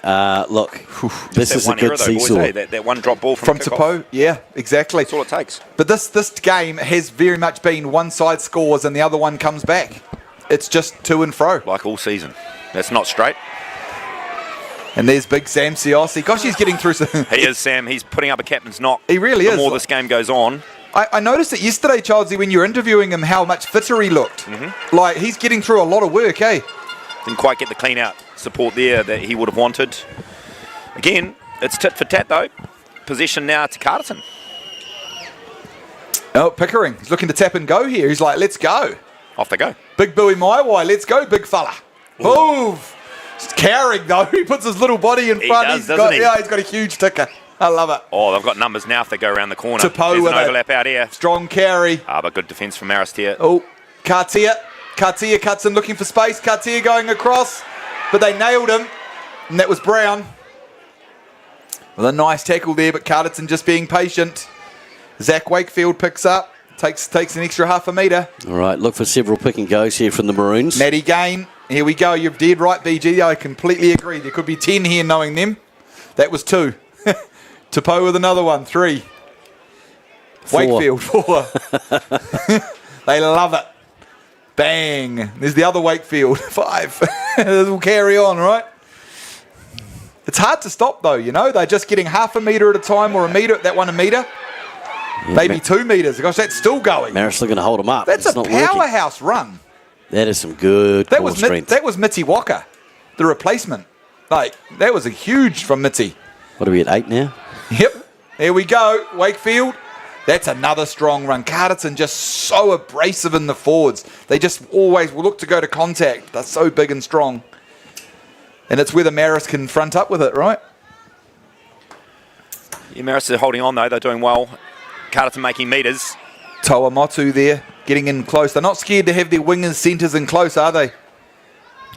Look, this is a good seesaw. Boys, eh? That one drop ball from Tapo. Yeah, exactly. That's all it takes. But this game has very much been one side scores and the other one comes back. It's just to and fro. Like all season. That's not straight. And there's big Sam Siosi. Gosh, he's getting through some... He is, Sam. He's putting up a captain's knock. He really is. The more this game goes on. I noticed it yesterday, Childsy, when you were interviewing him, how much fitter he looked. Mm-hmm. Like, he's getting through a lot of work, eh? Didn't quite get the clean-out support there that he would have wanted. Again, it's tit for tat, though. Possession now to Carterton. Oh, Pickering. He's looking to tap and go here. He's like, let's go. Off they go. Big Bowie Maiwai. Let's go, big fella. Move. It's Carrick, though. He puts his little body in front. Does, doesn't he? Yeah, he's got a huge ticker. I love it. Oh, they've got numbers now if they go around the corner. Tapo There's with an overlap out here. Strong carry. But good defence from Marist here. Oh, Cartier. Cartier cuts in looking for space. Cartier going across. But they nailed him. And that was Brown. With a nice tackle there, but Carterton just being patient. Zach Wakefield picks up. Takes an extra half a metre. All right, look for several pick and goes here from the Maroons. Matty Gain. Here we go. You're dead right, BG. I completely agree. There could be 10 here knowing them. That was 2. Tapo with another one. 3. 4. Wakefield. 4. They love it. Bang. There's the other Wakefield. 5. This will carry on, right? It's hard to stop, though, you know. They're just getting half a metre at a time or a metre. That one a metre. Maybe 2 metres. Gosh, that's still going. Marist looking to hold him up. That's it's a not working. powerhouse run. That is some good core strength. That was Mitty Walker, the replacement. Like, that was a huge from Mitty. What are we at, 8 now? Yep. There we go. Wakefield. That's another strong run. Carterton just so abrasive in the forwards. They just always will look to go to contact. They're so big and strong. And it's whether Marist can front up with it, right? Yeah, Marist is holding on, though. They're doing well. Carterton making metres. Toa Motu there, getting in close. They're not scared to have their wingers, centres in close, are they?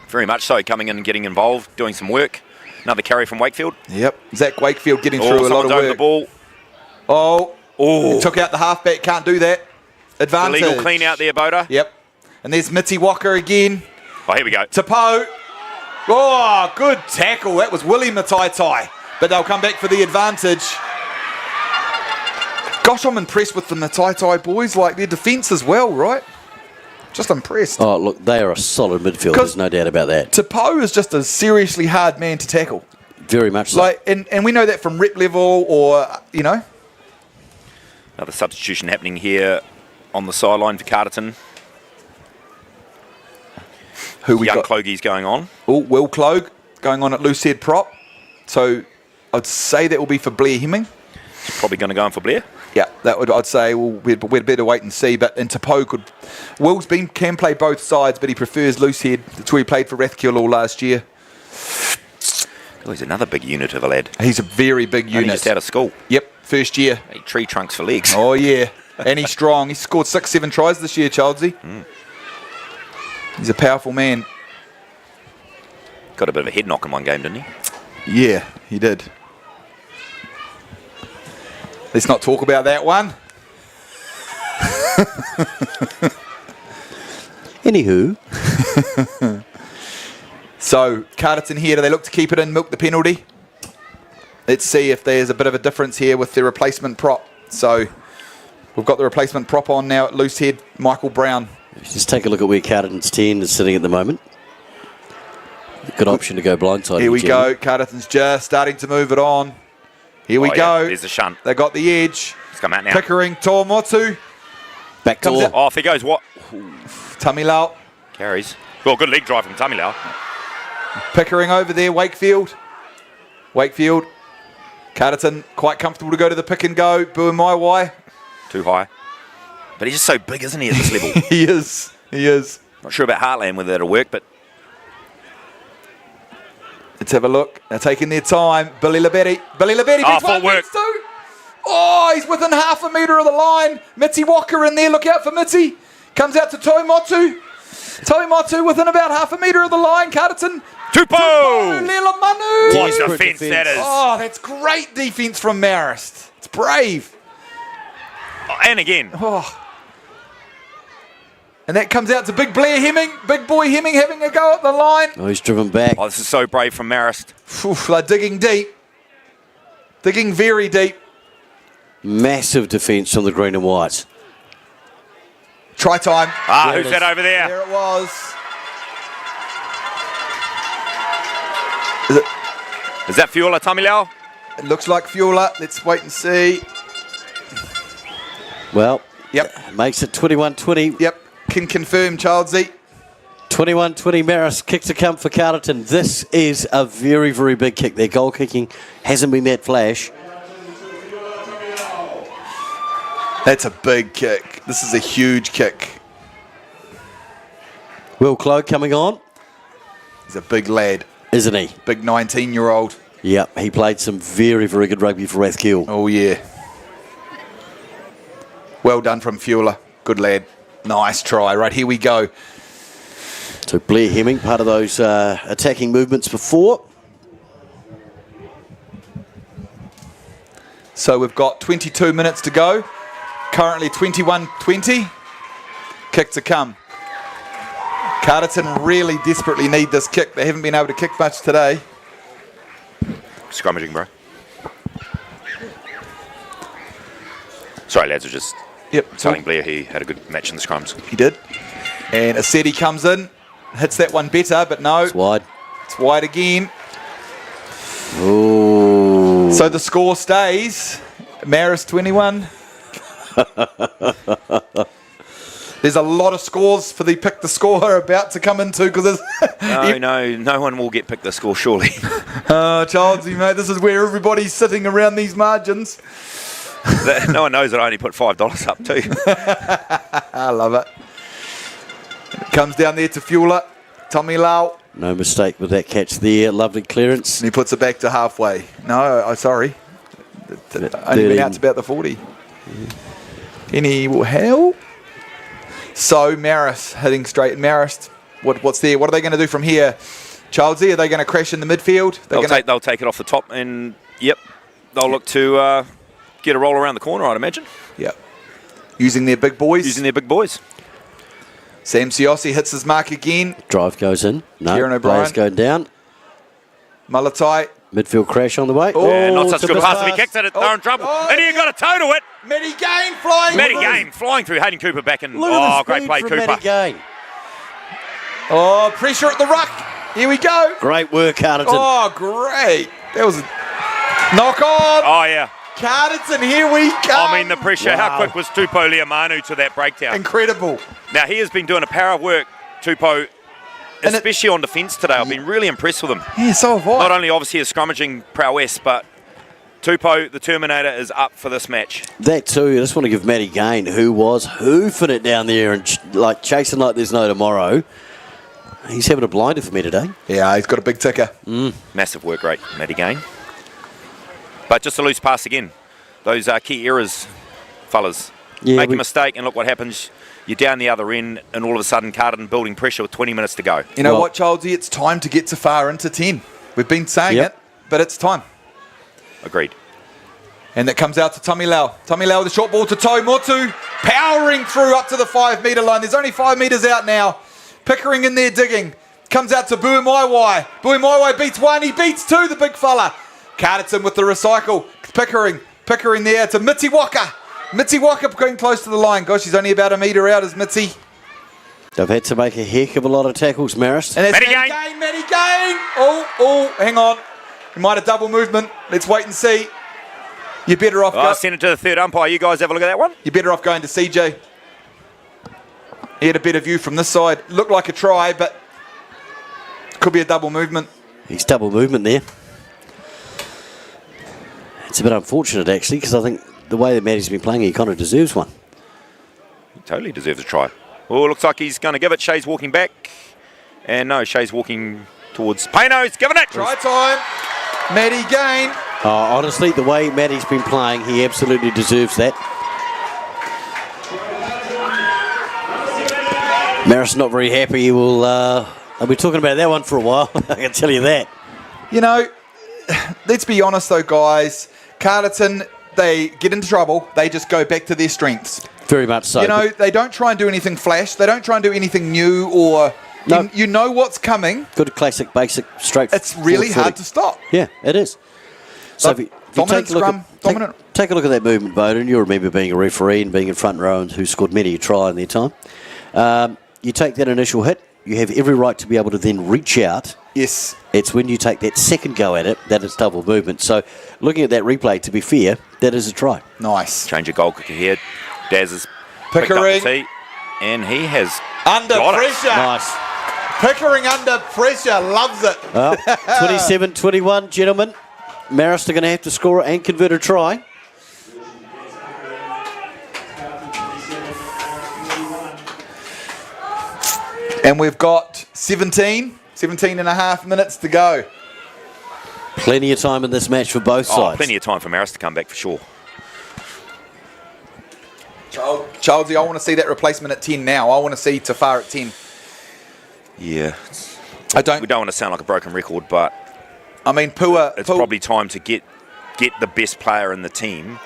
Very much so, coming in and getting involved, doing some work. Another carry from Wakefield. Yep. Zach Wakefield getting through a lot of over work. the ball. Oh, took out the halfback. Can't do that. Advantage. Illegal clean out there, Boda. Yep. And there's Mitty Walker again. Oh, here we go. Tapo. Oh, good tackle. That was Willie Mataitai. But they'll come back for the advantage. Gosh, I'm impressed with the Mataitai boys. Like, their defence as well, right? Just impressed. Oh, look, they are a solid midfield. There's no doubt about that. Tapo is just a seriously hard man to tackle. Very much so. Like, and we know that from rep level or, you know. Another substitution happening here on the sideline for Carterton. Who we Young got? Clogie's going on. Oh, Will Clogue going on at loose head prop. So I'd say that will be for Blair Hemming. He's probably going to go in for Blair. Yeah, that would I'd say we'd better wait and see. But Tapo could. Will's can play both sides, but he prefers loose head. That's where he played for Rathkill all last year. Oh, he's another big unit of a lad. He's a very big Only unit. just out of school. Yep, first year. Hey, tree trunks for legs. Oh yeah, and he's strong. He's scored 6-7 tries this year, Childsy. He's a powerful man. Got a bit of a head knock in one game, didn't he? Yeah, he did. Let's not talk about that one. Anywho. So, Carterton here, do they look to keep it in, milk the penalty? Let's see if there's a bit of a difference here with the replacement prop. So, we've got the replacement prop on now at loose head, Michael Brown. Just take a look at where Carterton's 10 is sitting at the moment. Good option to go blindside. Here we go. Carterton's just starting to move it on. Here we go. There's the shunt. They got the edge. It's come out now. Pickering, Tomotu, Back comes door. out. Off he goes. What? Tamilau. Carries. Well, good leg drive from Tamilau. Pickering over there, Wakefield. Carterton quite comfortable to go to the pick and go. Buamaiwai. Too high. But he's just so big, isn't he, at this level? He is. Not sure about Heartland whether that'll work, but Let's have a look. They're taking their time. Billy Liberti. Beats one, footwork. beats two. Oh, he's within half a metre of the line. Mitty Walker in there. Look out for Mitty. Comes out to Toimotu. Toimotu within about half a metre of the line. Carterton. Tupo! Lela Manu. What Desperate defence that defence. is. Oh, that's great defence from Marist. It's brave. Oh, and again. Oh. And that comes out to Big Blair Hemming. Big boy Hemming having a go at the line. Oh, he's driven back. Oh, this is so brave from Marist. Oof, they're digging deep. Digging very deep. Massive defence from the green and whites. Try time. Ah, There who's it that is. over there? There it was. Is that Fiula Tamilau? It looks like Fiula. Let's wait and see. Well, Yep. makes it 21-20. Yep. Can confirm, Childsy. 21-20 Marist. Kick to come for Carterton. This is a very, very big kick. Their goal kicking hasn't been that flash. That's a big kick. This is a huge kick. Will Clogue coming on, He's a big lad. isn't he? Big 19-year-old. Yep, he played some very, very good rugby for Rathkill. Oh, yeah. Well done from Fiula. Good lad. Nice try. Right, here we go. So Blair Hemming, part of those attacking movements before. So we've got 22 minutes to go. Currently 21-20. Kick to come. Carterton really desperately need this kick. They haven't been able to kick much today. Scrummaging, bro. Sorry, lads, we're just Yep. telling Blair he had a good match in the scrums. He did. And Aseti comes in. Hits that one better, but no. It's wide. It's wide again. Ooh. So the score stays. Marist 21. There's a lot of scores for the pick the score about to come into because No one will get pick the score, surely. Childsy, mate, this is where everybody's sitting around these margins. No one knows that I only put $5 up too. I love it. Comes down there to Fueler. Tommy Lau. No mistake with that catch there. Lovely clearance. And he puts it back to halfway. No, sorry. Only been out to about the 40. Any hell? So Marist hitting straight. Marist, what's there? What are they going to do from here? Childsy, are they going to crash in the midfield? They'll take it off the top and, yep, they'll look to get a roll around the corner, I'd imagine. Yep. Using their big boys. Sam Siossi hits his mark again. Drive goes in. No, Kieran O'Brien. players going down. Malatai. Midfield crash on the way. Oh, Yeah, not such a good Tippers pass. If he kicks it, they're in trouble. And then you got a toe to it. Matty Gain flying. Matty Game flying through. Hayden Cooper back in. Look at the Great speed play, from Cooper. Matty Gain. Oh, pressure at the ruck. Here we go. Great work, Carterton. Oh, great. That was a knock on. Oh, yeah. Carterton, here we go. I mean, the pressure. Wow. How quick was Tupou Liamanu to that breakdown? Incredible. Now, he has been doing a power of work, Tupou, And especially on defence today. I've been really impressed with him. Yeah, so have I. Not only obviously his scrummaging prowess, but Tupou, the Terminator, is up for this match. That too, I just want to give Matty Gain, who was hoofing it down there and chasing like there's no tomorrow. He's having a blinder for me today. Yeah, he's got a big ticker. Massive work rate, Matty Gain. But just a loose pass again. Those are key errors, fellas. Yeah, Make a mistake and look what happens. You're down the other end and all of a sudden Carterton building pressure with 20 minutes to go. You know Well- what, Childsy? It's time to get to far into 10. We've been saying Yep. it, but it's time. Agreed. And that comes out to Tommy Lau. Tommy Lau with a short ball to Toi Motu. Powering through up to the 5 metre line. There's only 5 metres out now. Pickering in there digging. Comes out to Buimaiwai. Buimaiwai beats one. He beats two, the big fella. Carterton with the recycle. Pickering there to Mitiwaka. Mitiwaka going close to the line. Gosh, he's only about a metre out as Mitty. They've had to make a heck of a lot of tackles, Marist. And it's Matty Matty Gain. Gain. Matty Gain. Oh, hang on. He might have double movement. Let's wait and see. You're better off. Send it to the third umpire. You guys have a look at that one. You're better off going to CJ. He had a better view from this side. Looked like a try, but could be a double movement. He's double movement there. It's a bit unfortunate, actually, because I think the way that Matty's been playing, he kind of deserves one. He totally deserves a try. Oh, looks like he's going to give it. Shea's walking back. And no, Shea's walking towards Payno's giving it. Try time. Matty Gain. Honestly, the way Matty's been playing, he absolutely deserves that. Marist not very happy. He will. I'll be talking about that one for a while. I can tell you that. You know, let's be honest though, guys. Carterton, they get into trouble. They just go back to their strengths. Very much so. You know, they don't try and do anything flash. They don't try and do anything new or... No. You know what's coming. Good classic, basic, straightforward. It's really hard to stop. Yeah, it is. So Look, if you dominant take a look scrum, at, dominant. Take a look at that movement, Bowden. You remember being a referee and being in front row and who scored many a try in their time. You take that initial hit, you have every right to be able to then reach out. Yes. It's when you take that second go at it that it's double movement. So looking at that replay, to be fair, that is a try. Nice. Change of goal kicker here. Daz has picked up Pickering. the tee. And he has Under got it. pressure. Nice. Pickering under pressure. Loves it. Well, 27-21, gentlemen. Marist are going to have to score and convert a try. And we've got 17 and a half minutes to go. Plenty of time in this match for both sides. Plenty of time for Marist to come back for sure. Childsy, I want to see that replacement at 10 now. I want to see Tafar at 10. Yeah. I don't. We don't want to sound like a broken record, but I mean, Pua. it's probably time to get the best player in the team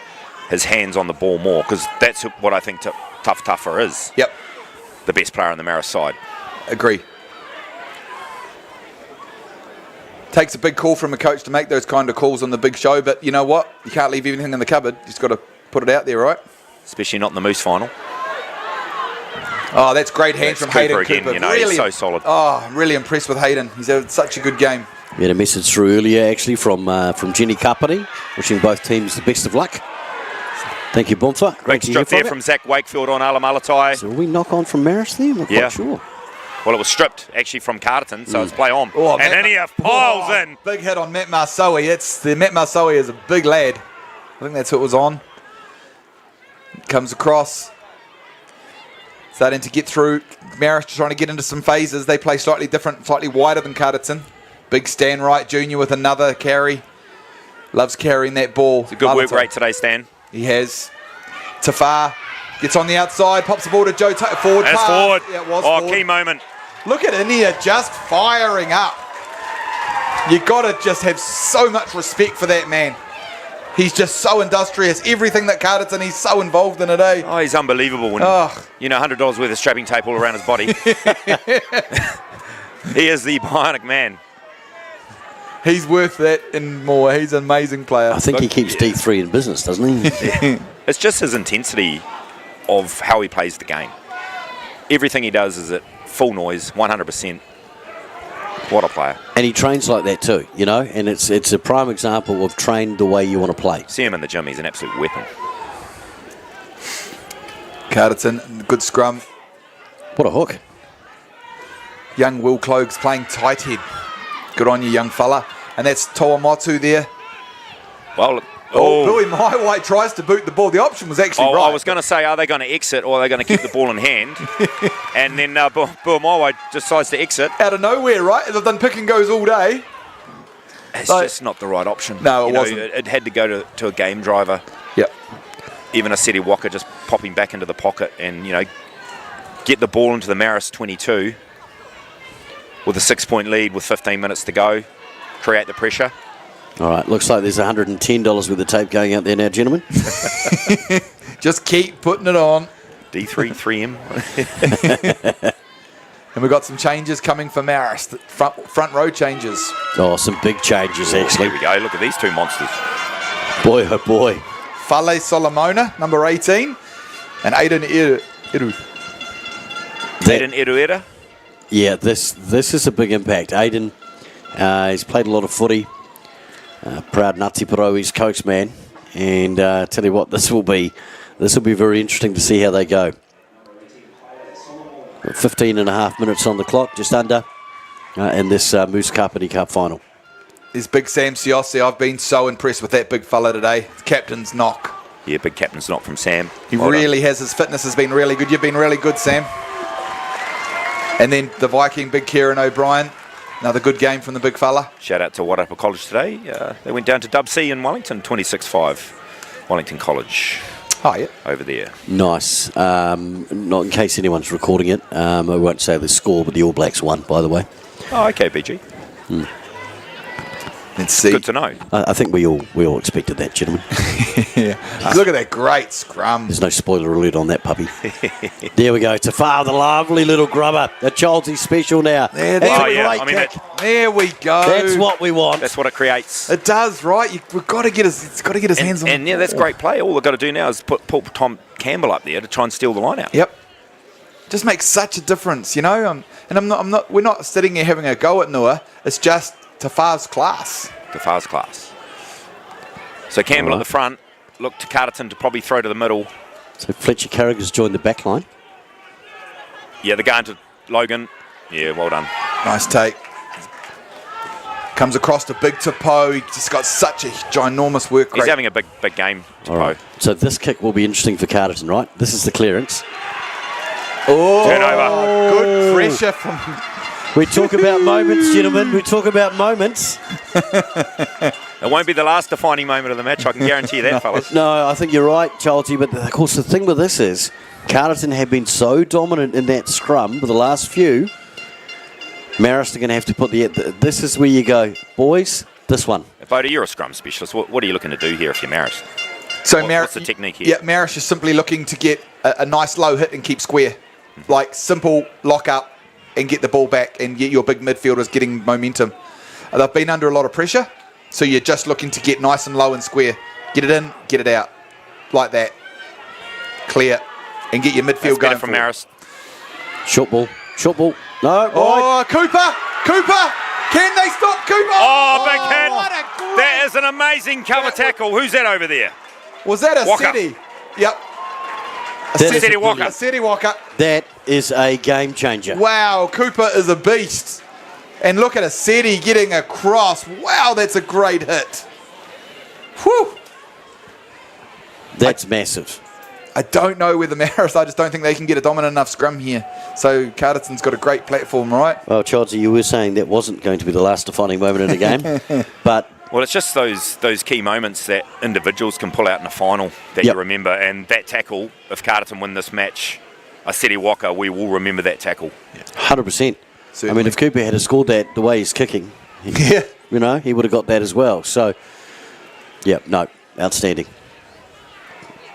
his hands on the ball more, because that's what I think Tougher is. Yep. The best player on the Marist side. Agree. Takes a big call from a coach to make those kind of calls on the big show, but you know what? You can't leave everything in the cupboard. You just got to put it out there, right? Especially not in the Moose final. Oh, that's great hands That's from Hayden Cooper again, Cooper. you know, he's so solid. Oh, I'm really impressed with Hayden. He's had such a good game. We had a message through earlier, actually, from Jenny Kapene, wishing both teams the best of luck. Thank you, Bumfa. Great strip there from Zach Wakefield on Alamalatai. So we knock on from Marist there? I'm not quite sure. Well, it was stripped, actually, from Carterton, so it's play on. Oh, and then he piles in. Big hit on Matt Marsoe. Matt Marsoe is a big lad. I think that's who it was on. Comes across. Starting to get through. Marist trying to get into some phases. They play slightly different, slightly wider than Carterton. Big Stan Wright Jr. with another carry. Loves carrying that ball. It's a good work rate today, Stan. He has. Tafar gets on the outside, pops the ball to Joe forward. That's forward. Yeah, it was forward. Key moment. Look at Inia just firing up. You got to just have so much respect for that man. He's just so industrious. Everything that Carterton, he's so involved in it, eh? Oh, he's unbelievable. When, $100 worth of strapping tape all around his body. He is the bionic man. He's worth that and more. He's an amazing player. I think he keeps D3 in business, doesn't he? It's just his intensity of how he plays the game. Everything he does is at full noise, 100%. What a player. And he trains like that too, you know, and it's a prime example of trained the way you want to play. See him in the gym, he's an absolute weapon. Carterton, good scrum. What a hook. Young Will Clogues playing tight head. Good on you, young fella. And that's Toamotu there. Well, Billy Maiwai tries to boot the ball. The option was actually right. I was going to say, are they going to exit or are they going to keep the ball in hand? And then Bill Maiwai decides to exit. Out of nowhere, right? They've done pick and goes all day. It's just not the right option. No, it wasn't. It had to go to a game driver. Yep. Even a Seti Walker just popping back into the pocket and, get the ball into the Marist 22 with a 6-point lead with 15 minutes to go. Create the pressure. All right, looks like there's $110 worth of tape going out there now, gentlemen. Just keep putting it on. D3, 3M. And we've got some changes coming for Marist. Front row changes. Oh, some big changes, actually. Here we go. Look at these two monsters. Boy, oh boy. Fale Solomona, number 18. And Aiden Eru. Aiden Eruera? Yeah, this is a big impact. Aiden, he's played a lot of footy. Proud Ngāti Porou coach man, and tell you what, this will be very interesting to see how they go. 15 and a half minutes on the clock, just under, in this Moose Kapene Cup final. Is Big Sam Siossi. I've been so impressed with that big fella today. Captain's knock. Yeah, big captain's knock from Sam. He really has. His fitness has been really good. You've been really good, Sam. And then the Viking, big Caron O'Brien. Another good game from the big fella. Shout out to Wairarapa College today. They went down to Dub C in Wellington, 26-5. Wellington College. Oh, yeah. Over there. Nice. Not in case anyone's recording it. I won't say the score, but the All Blacks won, by the way. Oh, okay, BG. Let's see. Good to know. I think we all expected that, gentlemen. Yeah. Look at that great scrum. There's no spoiler alert on that puppy. There we go. Tafar, the lovely little grubber. The Childsy special now. There we go. That's what we want. That's what it creates. It does, right? We've got to get his hands on. And yeah, that's great play. All they've got to do now is put Tom Campbell up there to try and steal the line out. Yep. Just makes such a difference, and we're not sitting here having a go at Noah. It's just Tafar's class. Tafar's class. So Campbell at the front. Look to Carterton to probably throw to the middle. So Fletcher Carragher's joined the back line. Yeah, they're going to Logan. Yeah, well done. Nice take. Comes across to Big Tapo. He just got such a ginormous work rate. He's having a big game, Tapo. All right. So this kick will be interesting for Carterton, right? This is the clearance. Oh, turnover. Good pressure from... We talk about moments, gentlemen. We talk about moments. It won't be the last defining moment of the match, I can guarantee you that, fellas. No, I think you're right, Childsy. But of course, the thing with this is Carterton have been so dominant in that scrum for the last few. Marist are going to have to put this is where you go, boys, this one. Boda, you're a scrum specialist. What are you looking to do here if you're Marist? So what's the technique here? Yeah, Marist is simply looking to get a nice low hit and keep square. Like simple lock up and get the ball back and get your big midfielders getting momentum. They've been under a lot of pressure, so you're just looking to get nice and low and square. Get it in, get it out. Like that. Clear. And get your midfield going. From Marist. Short ball. No. Oh, Cooper! Can they stop Cooper? Oh, big hit. What a great... That is an amazing cover tackle. Who's that over there? Was that a Walker. Seti? Yep. Seti Walker. Seti Walker. That is a game changer. Wow, Cooper is a beast. And look at a Seti getting across. Wow, that's a great hit. Whew. That's massive. I don't know whether Marist, I just don't think they can get a dominant enough scrum here. So Carterton's got a great platform, right? Well, Chauncey, you were saying that wasn't going to be the last defining moment in the game, but Well, it's just those key moments that individuals can pull out in a final that Yep. you remember. And that tackle, if Carterton win this match, a Seti Walker, we will remember that tackle. 100%. I Certainly. mean, if Cooper had scored that the way he's kicking, Yeah. you know, he would have got that as well. So, yeah, no, outstanding.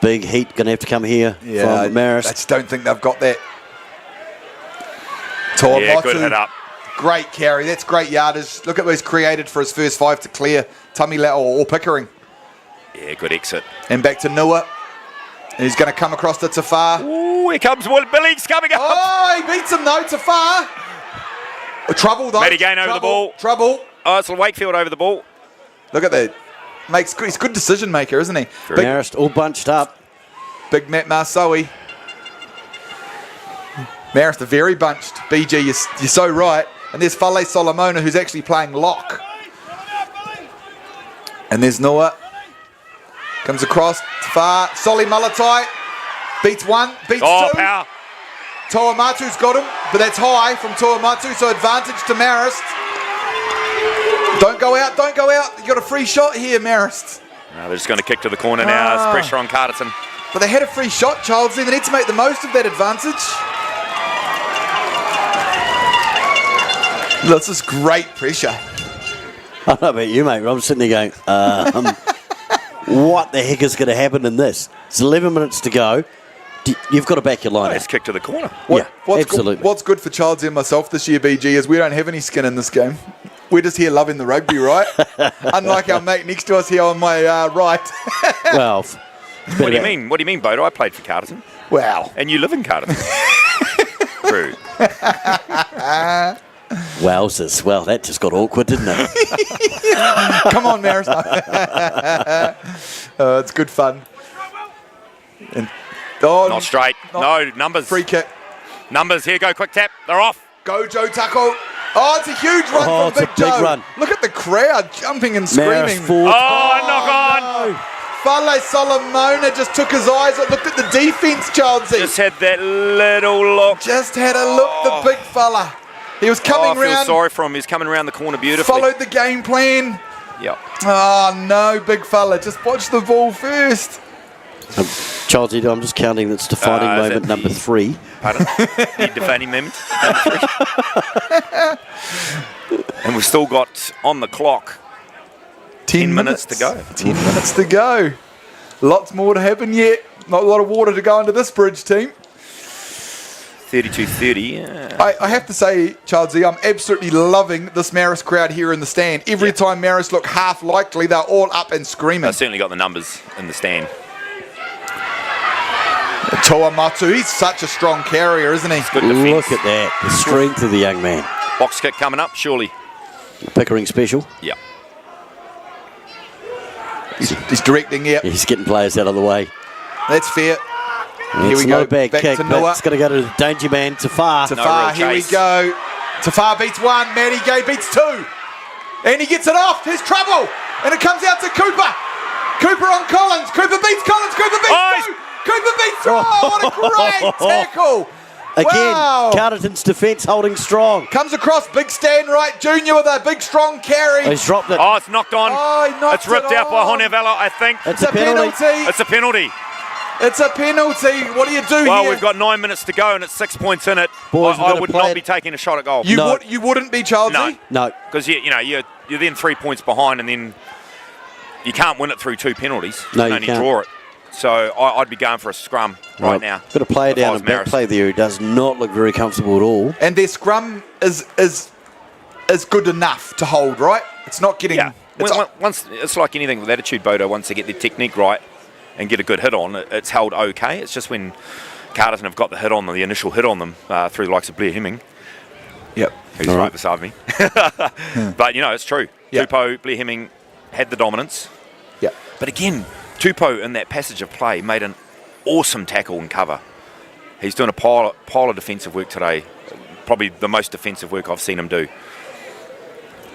Big heat going to have to come here Yeah, from Marist. I just don't think they've got that. Yeah, good hit up. Great carry. That's great yardage. Look at what he's created for his first 5 to clear. Tamilao or Pickering. Yeah, good exit. And back to Nua. And he's going to come across to Tafar. Ooh, here comes Billy's coming up. Oh, he beats him though, Tafar. Trouble though. Matty Gain over the ball. Trouble. Oh, it's Wakefield over the ball. Look at that. He's a good decision maker, isn't he? Big, Marist all bunched up. big Matt Marsoe. Marist are very bunched. BG, you're so right. And there's Fale Solomona, who's actually playing lock. And there's Noah. Comes across. Tafar. Soli Malatai. Beats one. Beats Oh, two. power. Toamatu's got him, but that's high from Toamatu, so advantage to Marist. Don't go out, don't go out. You got a free shot here, Marist. No, they're just going to kick to the corner now. It's pressure on Carterton. But they had a free shot, Childsy. They need to make the most of that advantage. This is great pressure. I don't know about you, mate, but I'm sitting there going, what the heck is going to happen in this? It's 11 minutes to go. You've got to back your line Let's out. kick to the corner. Yeah, What's absolutely. Good, what's good for Childsy and myself this year, BG, is we don't have any skin in this game. We're just here loving the rugby, right? Unlike our mate next to us here on my right. Well, What do you mean? What do you mean, Bodo? I played for Carterton. Wow. And you live in Carterton. Rude. wowzers. Well, that just got awkward, didn't it? Come on, Marist. It's good fun. And, Not straight. No, numbers. Free kick. Numbers. Here, go, quick tap. They're off. Go, Joe Taco. Oh, it's a huge run Oh, from it's Big a big Joe. run. Look at the crowd jumping and Marist screaming. forward. Oh, knock on. No. Fale Solomona just took his eyes and looked at the defence, Childsy. Just had that little look. Just had a look, the big fella. He was coming I feel round, sorry for him. He's coming around the corner beautifully. followed the game plan. Yep. Oh, no, big fella. Just watch the ball first. Charles, I'm just counting that's defining Is moment it- number 3. Pardon? The defining moment. And we've still got on the clock 10 minutes to go. 10 minutes to go. Lots more to happen yet. Not a lot of water to go under this bridge, team. 32-30. Yeah. I have to say, Childsy, I'm absolutely loving this Marist crowd here in the stand. Every time Marist look half likely, they're all up and screaming. I've certainly got the numbers in the stand. Toamatu, he's such a strong carrier, isn't he? Good defence. Look at that. The strength of the young man. Box kick coming up, surely. Pickering special. Yeah. He's directing here. He's getting players out of the way. That's fair. Here It's we not go. a bad Back kick, to but Noah. it's going to go to the danger man, Tafar. Tafar, real here we chase. go. Tafar beats one. Matty Gay beats two. And he gets it off. Here's trouble. And it comes out to Cooper. Cooper on Collins. Cooper beats Collins. Cooper beats Oh, two. Cooper beats two. Oh, what a great tackle. Again, Wow. Carterton's defence holding strong. Comes across, big stand right. Junior with a big strong carry. He's dropped it. Oh, it's knocked on. Oh, he knocked It's ripped it out by on. Honevella, I think. It's It's a penalty. It's a penalty. It's a penalty. What do you do Well, here? we've got 9 minutes to go and it's 6 points in it. Boys, we've I gotta would play not it. be taking a shot at goal. You No. you wouldn't be, Childsy? No. No. Because you're then 3 points behind and then you can't win it through 2 penalties. No, can you only can't. draw it. So I'd be going for a scrum right now. Got a player if I down was and back Marist. play there who does not look very comfortable at all. And their scrum is good enough to hold, right? It's not getting... Yeah. It's, Once it's like anything with attitude, Bodo. Once they get their technique right and get a good hit on, it's held okay. It's just when Carterton have got the hit on them, the initial hit on them through the likes of Blair Hemming, Yep. who's All right right. beside me. But, it's true. Yeah. Tupou, Blehemming had the dominance. Yep. But again, Tupou in that passage of play made an awesome tackle and cover. He's doing a pile of defensive work today. Probably the most defensive work I've seen him do.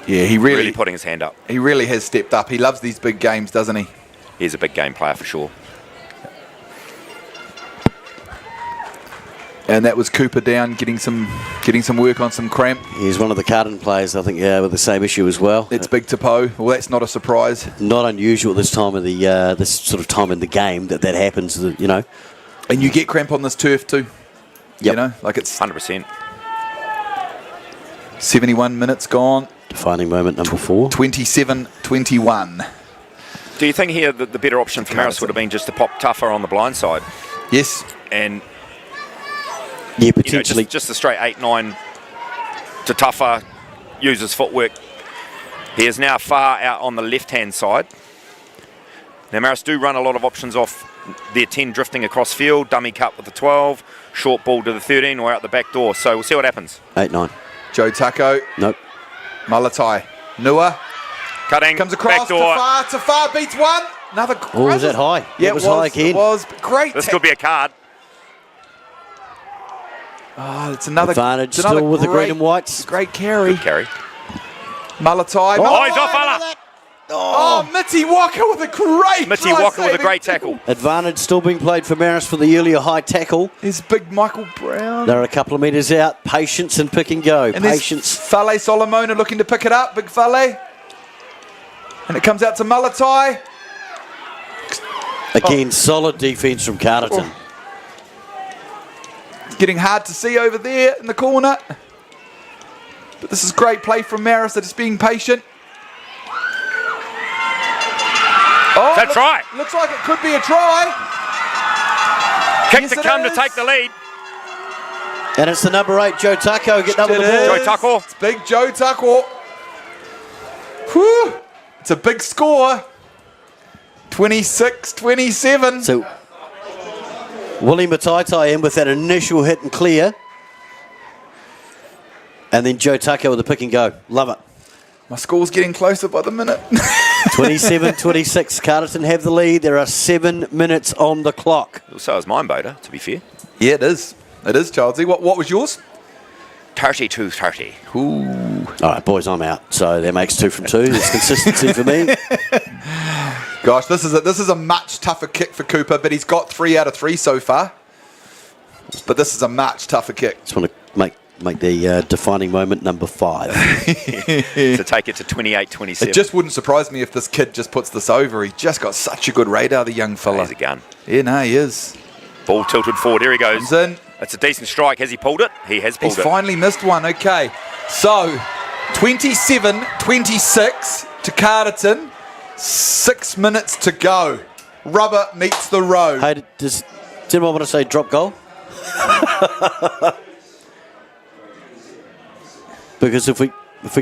Yeah, he Really putting his hand up. he really has stepped up. He loves these big games, doesn't he? He's a big game player for sure. And that was Cooper down, getting some work on some cramp. He's one of the Carterton players, I think, with the same issue as well. It's big Tupou. Well, that's not a surprise. Not unusual at this time of the this sort of time in the game that happens. And And you get cramp on this turf too. Yep. Like it's 100%. 71 minutes gone. Defining moment number 4. 27-21. Do you think here that the better option for Marist would have been just to pop tougher on the blind side? Yes. And Yeah, potentially. just a straight 8-9 to tougher, use his footwork. He is now far out on the left-hand side. Now Marist do run a lot of options off their 10 drifting across field, dummy cut with the 12, short ball to the 13 or out the back door. So we'll see what happens. 8-9. Joe Taco. Nope. Malatai. Nua. Cutting, Comes across. back door. Tafar beats one. Another. Oh, was that high? Yeah, it was high again. It was great. This could be a card. Oh, it's another Advantage it's another still with the green great- and whites. Great carry. Good carry. Malatai. Oh, Malatai, he's off, look fella. at that. Oh, Mitty Walker with a great Mitty try Walker with a saving. great tackle. Advantage still being played for Marist for the earlier high tackle. There's big Michael Brown. They're a couple of metres out. Patience and pick and go. And there's Patience. Fale Solomona looking to pick it up. Big Fale. And it comes out to Malatai. Again, solid defence from Carterton. It's getting hard to see over there in the corner. But this is great play from Marist that is being patient. Oh, That's try. Looks like it could be a try. Kick Yes, to it come to is. take the lead. And it's the number 8, Joe Taco, getting up with the It ball. is. Joe Tuckle. It's big Joe Tuckle. Whew. It's a big score. 26-27. So, Willie Mataitai in with that initial hit and clear. And then Joe Taco with the pick and go. Love it. My score's getting closer by the minute. 27-26. Carterton have the lead. There are 7 minutes on the clock. So is mine, Boda, to be fair. Yeah, it is. It is, Childsy. What was yours? 32-30. Ooh. All right, boys, I'm out. So that makes 2 from 2. There's consistency for me. Gosh, this is a much tougher kick for Cooper, but he's got 3 out of 3 so far. But this is a much tougher kick. Just want to make the defining moment number 5. To take it to 28-27. It just wouldn't surprise me if this kid just puts this over. He just got such a good radar, the young fella. He's a gun. Yeah, no, he is. Ball tilted forward. Here he goes. Comes in. It's a decent strike. Has he pulled it? He has pulled He's it. finally missed one. Okay. So, 27-26 to Carterton. 6 minutes to go. Rubber meets the road. Hey, does anyone want to say drop goal? Because if we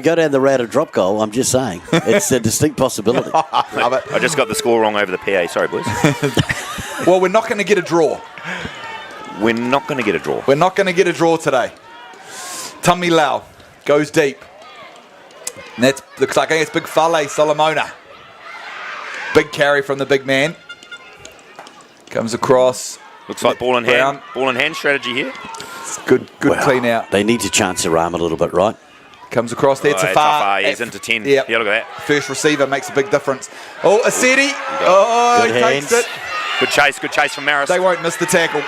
go down the route of drop goal, I'm just saying, it's a distinct possibility. Love it. I just got the score wrong over the PA. Sorry, boys. Well, we're not going to get a draw. We're not going to get a draw. We're not going to get a draw today. Tummy Lau goes deep. And that looks like it's big Fale Solomona. Big carry from the big man. Comes across. Looks like ball in Brown. hand. Ball in hand strategy here. It's good Wow. clean out. They need to chance their arm a little bit, right? Comes across there. It's Tafar. He's into 10. Yep. Yeah, look at that. First receiver makes a big difference. Oh, Aseti. Oh, Good he hands. takes it. Good chase from Marist. They won't miss the tackle.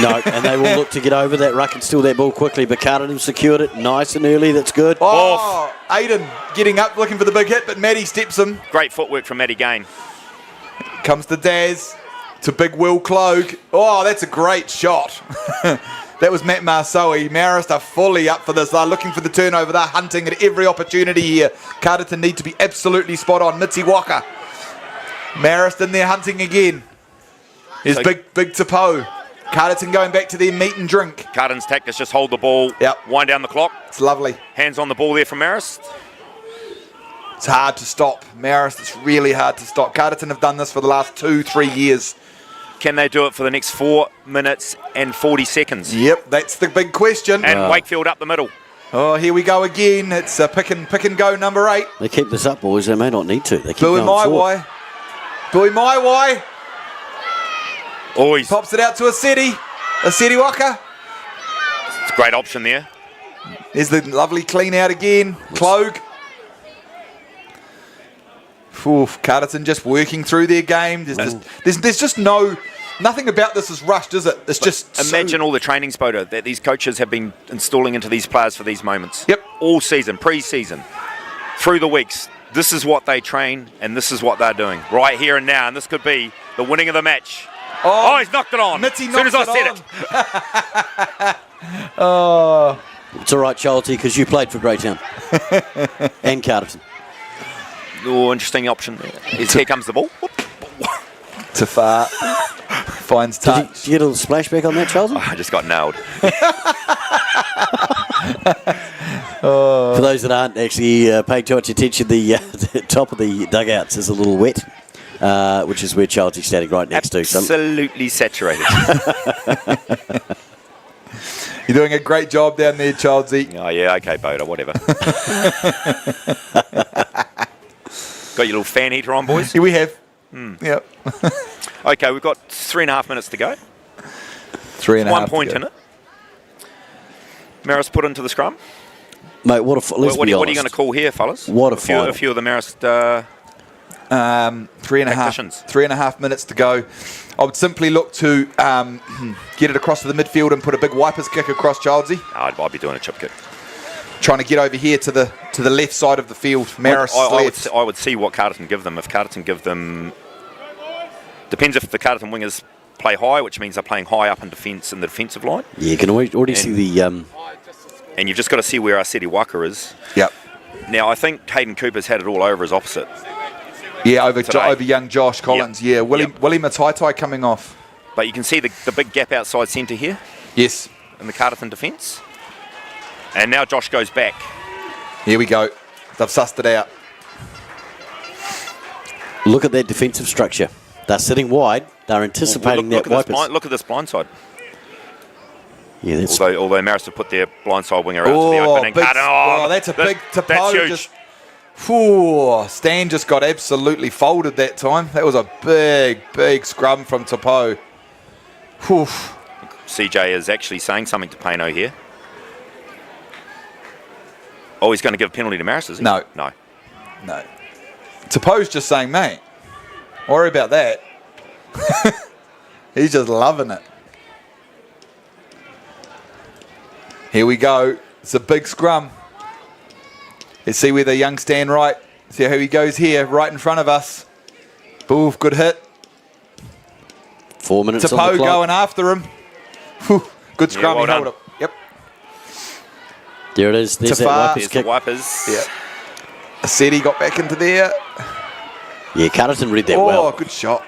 No, and they will look to get over that ruck and steal that ball quickly. But Carterton secured it nice and early. That's good. Oh, Aiden getting up looking for the big hit, but Maddie steps him. Great footwork from Matty Gain. Comes to Daz, to big Will Clogue. Oh, that's a great shot. That was Matt Marsoe. Marist are fully up for this. They're looking for the turnover. They're hunting at every opportunity here. Carterton need to be absolutely spot on. Mitzi Walker. Marist in there hunting again. Here's So- big Tapo. Carterton going back to their meat and drink. Carden's tactics just hold the ball, Yep. wind down the clock. It's lovely. Hands on the ball there from Marist. It's hard to stop. Marist, it's really hard to stop. Carterton have done this for the last 2-3 years. Can they do it for the next 4 minutes and 40 seconds? Yep, that's the big question. And Wakefield up the middle. Oh, here we go again. It's a pick and go number 8. They keep this up, boys. They may not need to. They keep Billy going forward. Maiwai. Billy Maiwai. Always. Pops it out to Aseti Waka. It's a great option there. There's the lovely clean out again. Clogue. Oof, Carterton just working through their game. There's just nothing about this is rushed, is it? It's just imagine all the training spotter that these coaches have been installing into these players for these moments. Yep. All season, pre-season, through the weeks. This is what they train and this is what they're doing right here and now. And this could be the winning of the match. Oh, he's knocked it on. Mitzi as soon as I said it. Oh. It's all right, Charlton, because you played for Greytown and Carterton. Oh, interesting option there. Here comes the ball. Tafar finds touch. Did you get a little splashback on that, Charlton? I just got nailed. For those that aren't actually paying too much attention, the top of the dugouts is a little wet, which is where Charlton's standing right next to. Absolutely saturated. You're doing a great job down there, Charlesy. Oh, yeah, okay, Boda, whatever. Got your little fan heater on, boys? Here we have. Yep. Okay, we've got 3.5 minutes to go. 3.5. 1 point in it. Marist put into the scrum. Mate, what are you going to call here, fellas? What a few, final. a few of the Marist 3.5 minutes to go. I would simply look to get it across to the midfield and put a big wipers kick across Childsy. I'd be doing a chip kick. Trying to get over here to the left side of the field. Marist left. I would see what Carterton give them. If Carterton give them... Depends if the Carterton wingers play high, which means they're playing high up in defence in the defensive line. Yeah, you can already see the... And you've just got to see where Aseti Waka is. Yep. Now, I think Hayden Cooper's had it all over his opposite. Yeah, over young Josh Collins. Yep. Yeah, Willie Mataitai coming off. But you can see the big gap outside centre here. Yes. In the Carterton defence. And now Josh goes back. Here we go. They've sussed it out. Look at their defensive structure. They're sitting wide. They're anticipating look that wipers. Look at this blindside. Yeah, that's... Although Marist have put their blindside winger out to the opening. That's a big That's huge. Stan just got absolutely folded that time. That was a big scrum from Tapo. CJ is actually saying something to Payno here. Oh, he's going to give a penalty to Marist, is he? No. Tapo's just saying, mate, worry about that. He's just loving it. Here we go. It's a big scrum. Let's see where the young Stan right. See how he goes here, right in front of us. Oof, good hit. 4 minutes on the Tapo clock. going after him. Good scrum. well He held done. it. Yep. There it is. There's that Tafar. wipers There's kick. the wipers. Yeah. Aseti got back into there. Yeah, Carterton read that Oh, well. good shot.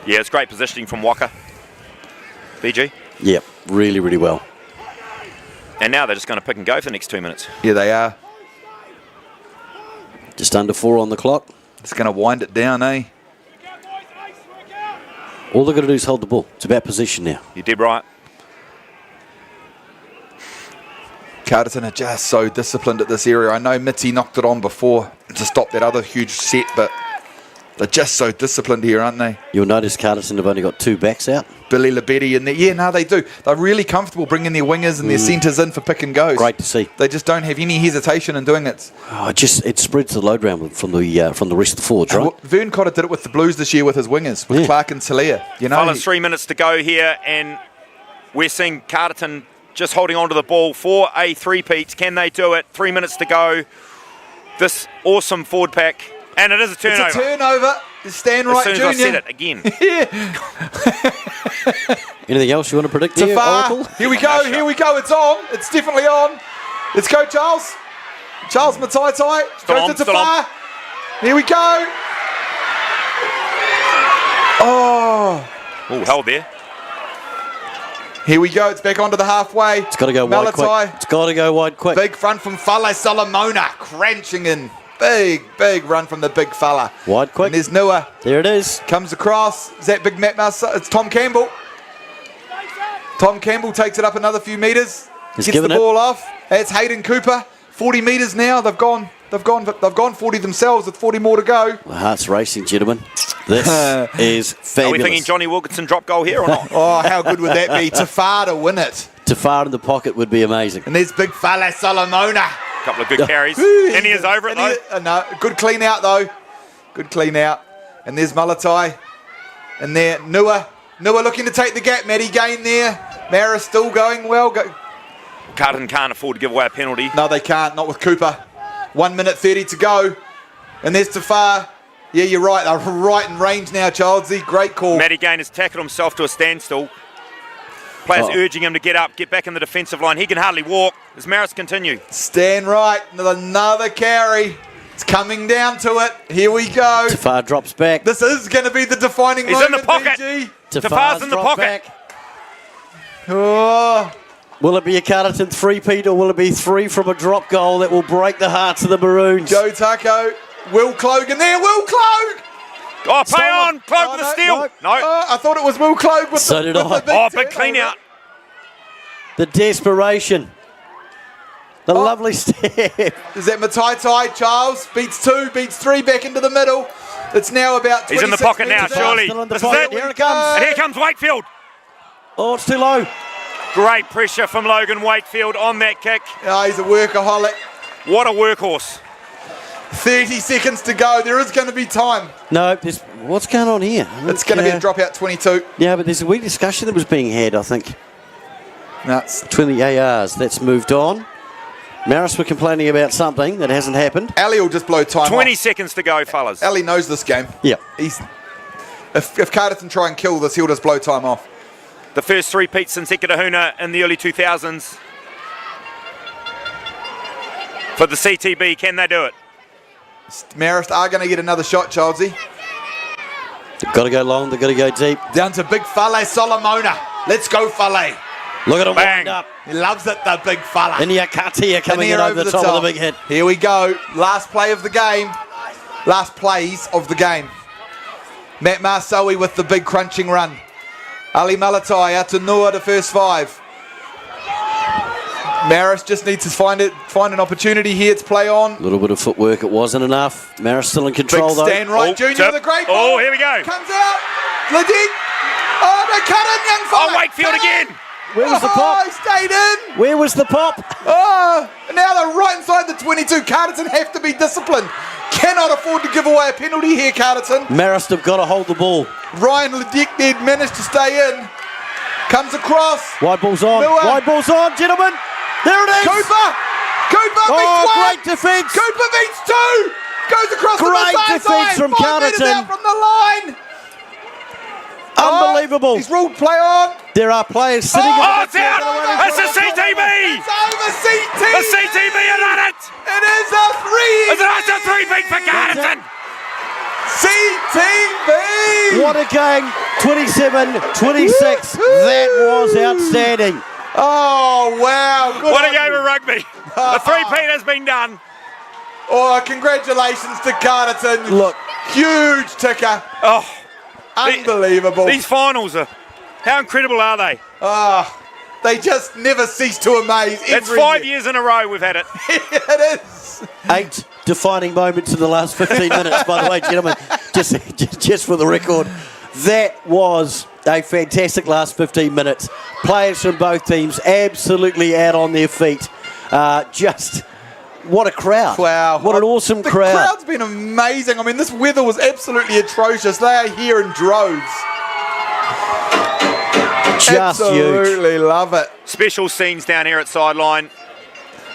Yeah, it's great positioning from Waka. BG. Yeah, really, really well. And now they're just going to pick and go for the next 2 minutes. Yeah, they are. Just under 4 on the clock. It's going to wind it down, eh? All they've got to do is hold the ball. It's about position now. You did right. Carterton are just so disciplined at this area. I know Mitzi knocked it on before to stop that other huge set, but they're just so disciplined here, aren't they? You'll notice Carterton have only got 2 backs out. Billy Labetti in there. Yeah, no, they do. They're really comfortable bringing their wingers and their centres in for pick and goes. Great to see. They just don't have any hesitation in doing it. Oh, it spreads the load round from the rest of the forwards, right? Well, Vern Cotter did it with the Blues this year with his wingers, with Clark and Talia. You know, Fellas, 3 minutes to go here, and we're seeing Carterton just holding on to the ball for a three-peat. Can they do it? 3 minutes to go. This awesome forward pack, and it is a turnover. It's a turnover. Stan Wright As Jr. soon as I said it again. Anything else you want to predict here, Tafar. Oracle? Here we go. Here we go. It's on. It's definitely on. Let's go, Charles. Charles Mataitai. Goes to Tafar. Here we go. Oh. Held there. Here we go. It's back onto the halfway. It's got to go wide quick. It's got to go wide quick. Big front from Fala Solomona. Crunching in. Big run from the big fella. Wide quick. And there's Nua. There it is. Comes across. Is that big Matt Mouse? It's Tom Campbell. Tom Campbell takes it up another few metres. He's Gets the given it. ball off. It's Hayden Cooper. 40 metres now. They've gone 40 themselves with 40 more to go. The heart's racing, gentlemen. This is Are we fabulous. thinking Johnny Wilkinson drop goal here or not? Oh, how good would that be? Tafar to win it. Tafar in the pocket would be amazing. And there's big fella Solomona. Couple of good carries. Woo, And he is over it, though. No, good clean out, though. Good clean out. And there's Malatai. And there, Nua looking to take the gap. Matty Gain there. Marist still going well. Carterton can't afford to give away a penalty. No, they can't. Not with Cooper. 1 minute 30 to go. And there's Tafar. Yeah, you're right. They're right in range now, Childsy. Great call. Matty Gain has tackled himself to a standstill. Players urging him to get up, get back in the defensive line. He can hardly walk. As Marist continue. Stand right. Another carry. It's coming down to it. Here we go. Tafar drops back. This is going to be the defining He's moment, in the pocket. BG. Tafar's in the dropped pocket. back. Oh. Will it be a Carterton three-peat or will it be 3 from a drop goal that will break the hearts of the Maroons? Joe Taco. Will Clogue in there. Will Clogue. Oh, play Someone- on. Cloak with the steal. No. Oh, I thought it was Will Clogue with So the, did with I. the big Oh, big turn. clean out. The desperation. The lovely step. Is that Matai Charles? Beats 2, beats 3, back into the middle. It's now about 26 He's in the pocket now, metres surely. Still in the This is pocket. it. Here it comes. And here comes Wakefield. Oh, it's too low. Great pressure from Logan Wakefield on that kick. Oh, he's a workaholic. What a workhorse. 30 seconds to go. There is going to be time. No, what's going on here? It's going to be a dropout 22. Yeah, but there's a wee discussion that was being had, I think, Nuts. between the ARs. That's moved on. Marist were complaining about something that hasn't happened. Ali will just blow time 20 off. seconds to go, fellas. Ali knows this game. Yeah. If Carterton try and kill this, he'll just blow time off. The first three-peat since Ekatahuna in the early 2000s. For the CTB, can they do it? Marist are going to get another shot, Childsy. They've got to go long, they've got to go deep. Down to big Fale Solomona. Let's go, Fale. Look at him Bang. wind up. He loves it, the big fella. Inia Katia coming in Inia over the top of the big hit. Here we go. Last play of the game. Last plays of the game. Matt Marsoe with the big crunching run. Ali Malatai out to Noah to first 5. Marist just needs to find an opportunity here to play on. A little bit of footwork, it wasn't enough. Marist still in Big control though. Stan Wright Oh, Jr. tip. with a great Oh, ball. here we go. Comes out. Legit. Oh, no, cut in, young fella. Oh, Wakefield Cut in. again. Where was the Oh, pop? he stayed in. Where was the pop? Oh, now they're right inside the 22. Carterton have to be disciplined. Cannot afford to give away a penalty here, Carterton. Marist have got to hold the ball. Ryan Ledeck did manage to stay in. Comes across. Wide ball's on. Noah. Wide ball's on, gentlemen. There it is. Cooper beats Oh, one. great defence. Cooper beats 2. Goes across Great the far defence side. from 5 metres Carterton. out from the line. Unbelievable. Oh, he's ruled play on. There are players sitting in Oh, the it's out. It's a CTB. It's over CT. The CTB have done it. It is a 3. It's a three-peat for Carterton. CTB. What a game. 27-26. That was outstanding. Oh, wow. Good What a on game you. of rugby. The three-peat has been done. Oh, congratulations to Carterton. Look. Huge ticker. Oh, Unbelievable. these finals are, how incredible are they? They just never cease to amaze. It's every 5 year. years in a row we've had it. It is. 8 defining moments in the last 15 minutes, by the way, gentlemen. Just for the record. That was a fantastic last 15 minutes. Players from both teams absolutely out on their feet. What a crowd. Wow. What an awesome the crowd. The crowd's been amazing. I mean, this weather was absolutely atrocious. They are here in droves. Just huge. Absolutely love it. Special scenes down here at sideline.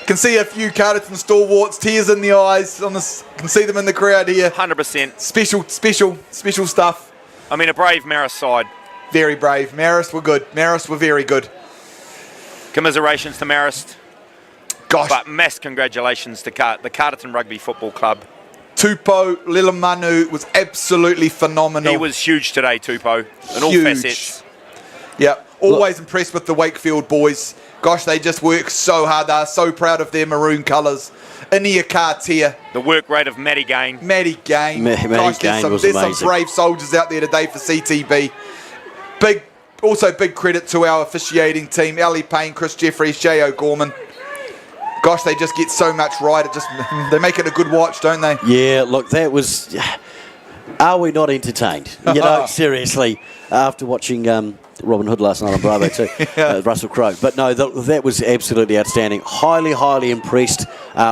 Can see a few Carterton stalwarts, tears in the eyes. On this, can see them in the crowd here. 100%. Special stuff. I mean, a brave Marist side. Very brave. Marist were good. Marist were very good. Commiserations to Marist. Gosh, But mass congratulations to the Carterton Rugby Football Club. Tupou Lilamanu was absolutely phenomenal. He was huge today, Tupou, in all Huge. facets. Yeah, always impressed with the Wakefield boys. Gosh, they just work so hard. They're so proud of their maroon colours. Inia Katia, The work rate of Matty Gain. Matty Gain. Matty Gosh, Gain was there's some amazing. brave soldiers out there today for CTB. Big also big credit to our officiating team, Ali Payne, Chris Jeffries, J. O'Gorman. Gosh, they just get so much right. They make it a good watch, don't they? Yeah, look, that was... Are we not entertained? You know, seriously, after watching Robin Hood last night on Bravo too, Russell Crowe. But no, that was absolutely outstanding. Highly, highly impressed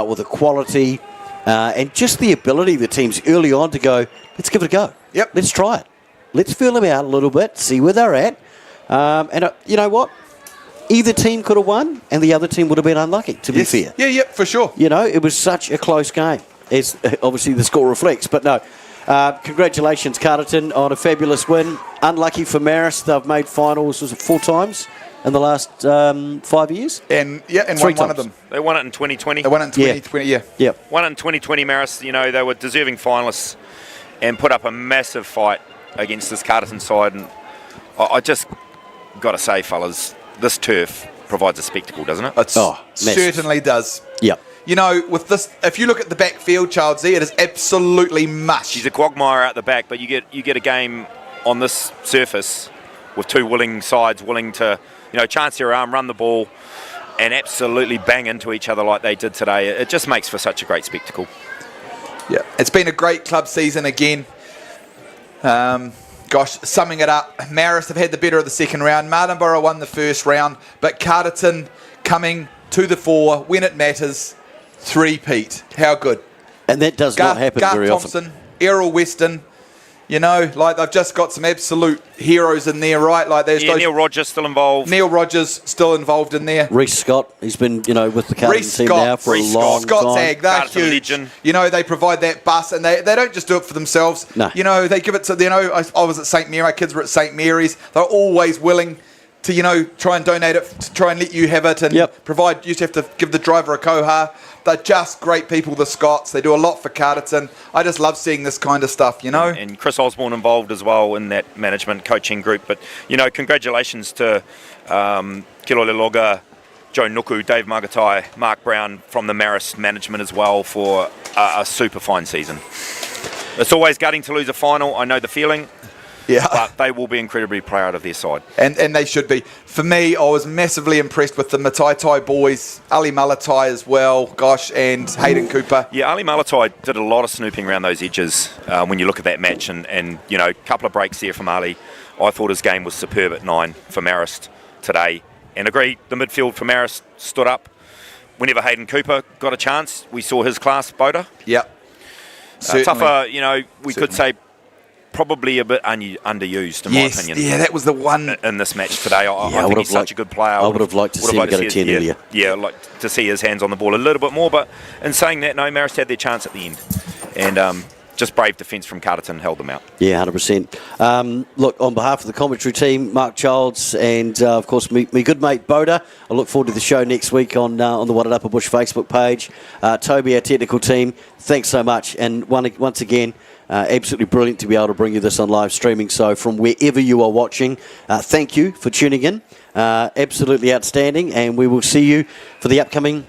with the quality and just the ability of the teams early on to go, let's give it a go. Yep. Let's try it. Let's feel them out a little bit, see where they're at. And you know what? Either team could have won and the other team would have been unlucky, to be fair. Yeah, for sure. You know, it was such a close game, as obviously the score reflects. But no, congratulations, Carterton, on a fabulous win. Unlucky for Marist. They've made finals, was it 4 times in the last 5 years? And Three won one of times. them. They won it in 2020. They won it in 2020, yeah. Yep. Won it in 2020, Marist. You know, they were deserving finalists and put up a massive fight against this Carterton side. And I just got to say, fellas, this turf provides a spectacle, doesn't it? It certainly does. Yep. You know, with this, if you look at the backfield, Childsy, it is absolutely mush. She's a quagmire out the back, but you get a game on this surface with 2 willing sides willing to, you know, chance your arm, run the ball, and absolutely bang into each other like they did today. It just makes for such a great spectacle. Yeah, it's been a great club season again. Gosh, summing it up, Marist have had the better of the second round. Martinborough won the first round, but Carterton coming to the fore when it matters. 3-peat. How good. And that does not happen Garth very Thompson, often. Errol Weston, you know, like they've just got some absolute heroes in there, right? Like there's those, Neil Rogers still involved. Neil Rogers still involved in there. Reece Scott, he's been, you know, with the Carterton Reece team Scott, now for Reece a long Scott's time. ag, they're Carterton huge. legend. You know, they provide that bus, and they don't just do it for themselves. No. You know, they give it to, you know, I was at St. Mary, my kids were at St. Mary's. They're always willing to, you know, try and donate it, to try and let you have it and provide, you used to have to give the driver a koha. They're just great people, the Scots. They do a lot for Carterton. I just love seeing this kind of stuff, you know. And Chris Osborne involved as well in that management coaching group. But, you know, congratulations to Kilole Joe Nuku, Dave Magatai, Mark Brown from the Marist management as well for a super fine season. It's always gutting to lose a final. I know the feeling. Yeah. But they will be incredibly proud of their side. And they should be. For me, I was massively impressed with the Mataitai boys, Ali Malatai as well, gosh, and Hayden Cooper. Yeah, Ali Malatai did a lot of snooping around those edges when you look at that match. And, you know, a couple of breaks there from Ali. I thought his game was superb at 9 for Marist today. And agree, the midfield for Marist stood up. Whenever Hayden Cooper got a chance, we saw his class, Boda. Yep. Tougher, you know, we could say probably a bit underused, in my opinion. Yeah, that was the one. In this match today. I think he's such a good player. I would have liked to see him get a 10 earlier. Yeah, I'd like to see his hands on the ball a little bit more. But in saying that, no, Marist had their chance at the end. And just brave defence from Carterton held them out. Yeah, 100%. Look, on behalf of the commentary team, Mark Childs and, of course, me good mate Boda, I look forward to the show next week on the What at Upper Bush Facebook page. Toby, our technical team, thanks so much. And once again, absolutely brilliant to be able to bring you this on live streaming. So from wherever you are watching, thank you for tuning in. Absolutely outstanding. And we will see you for the upcoming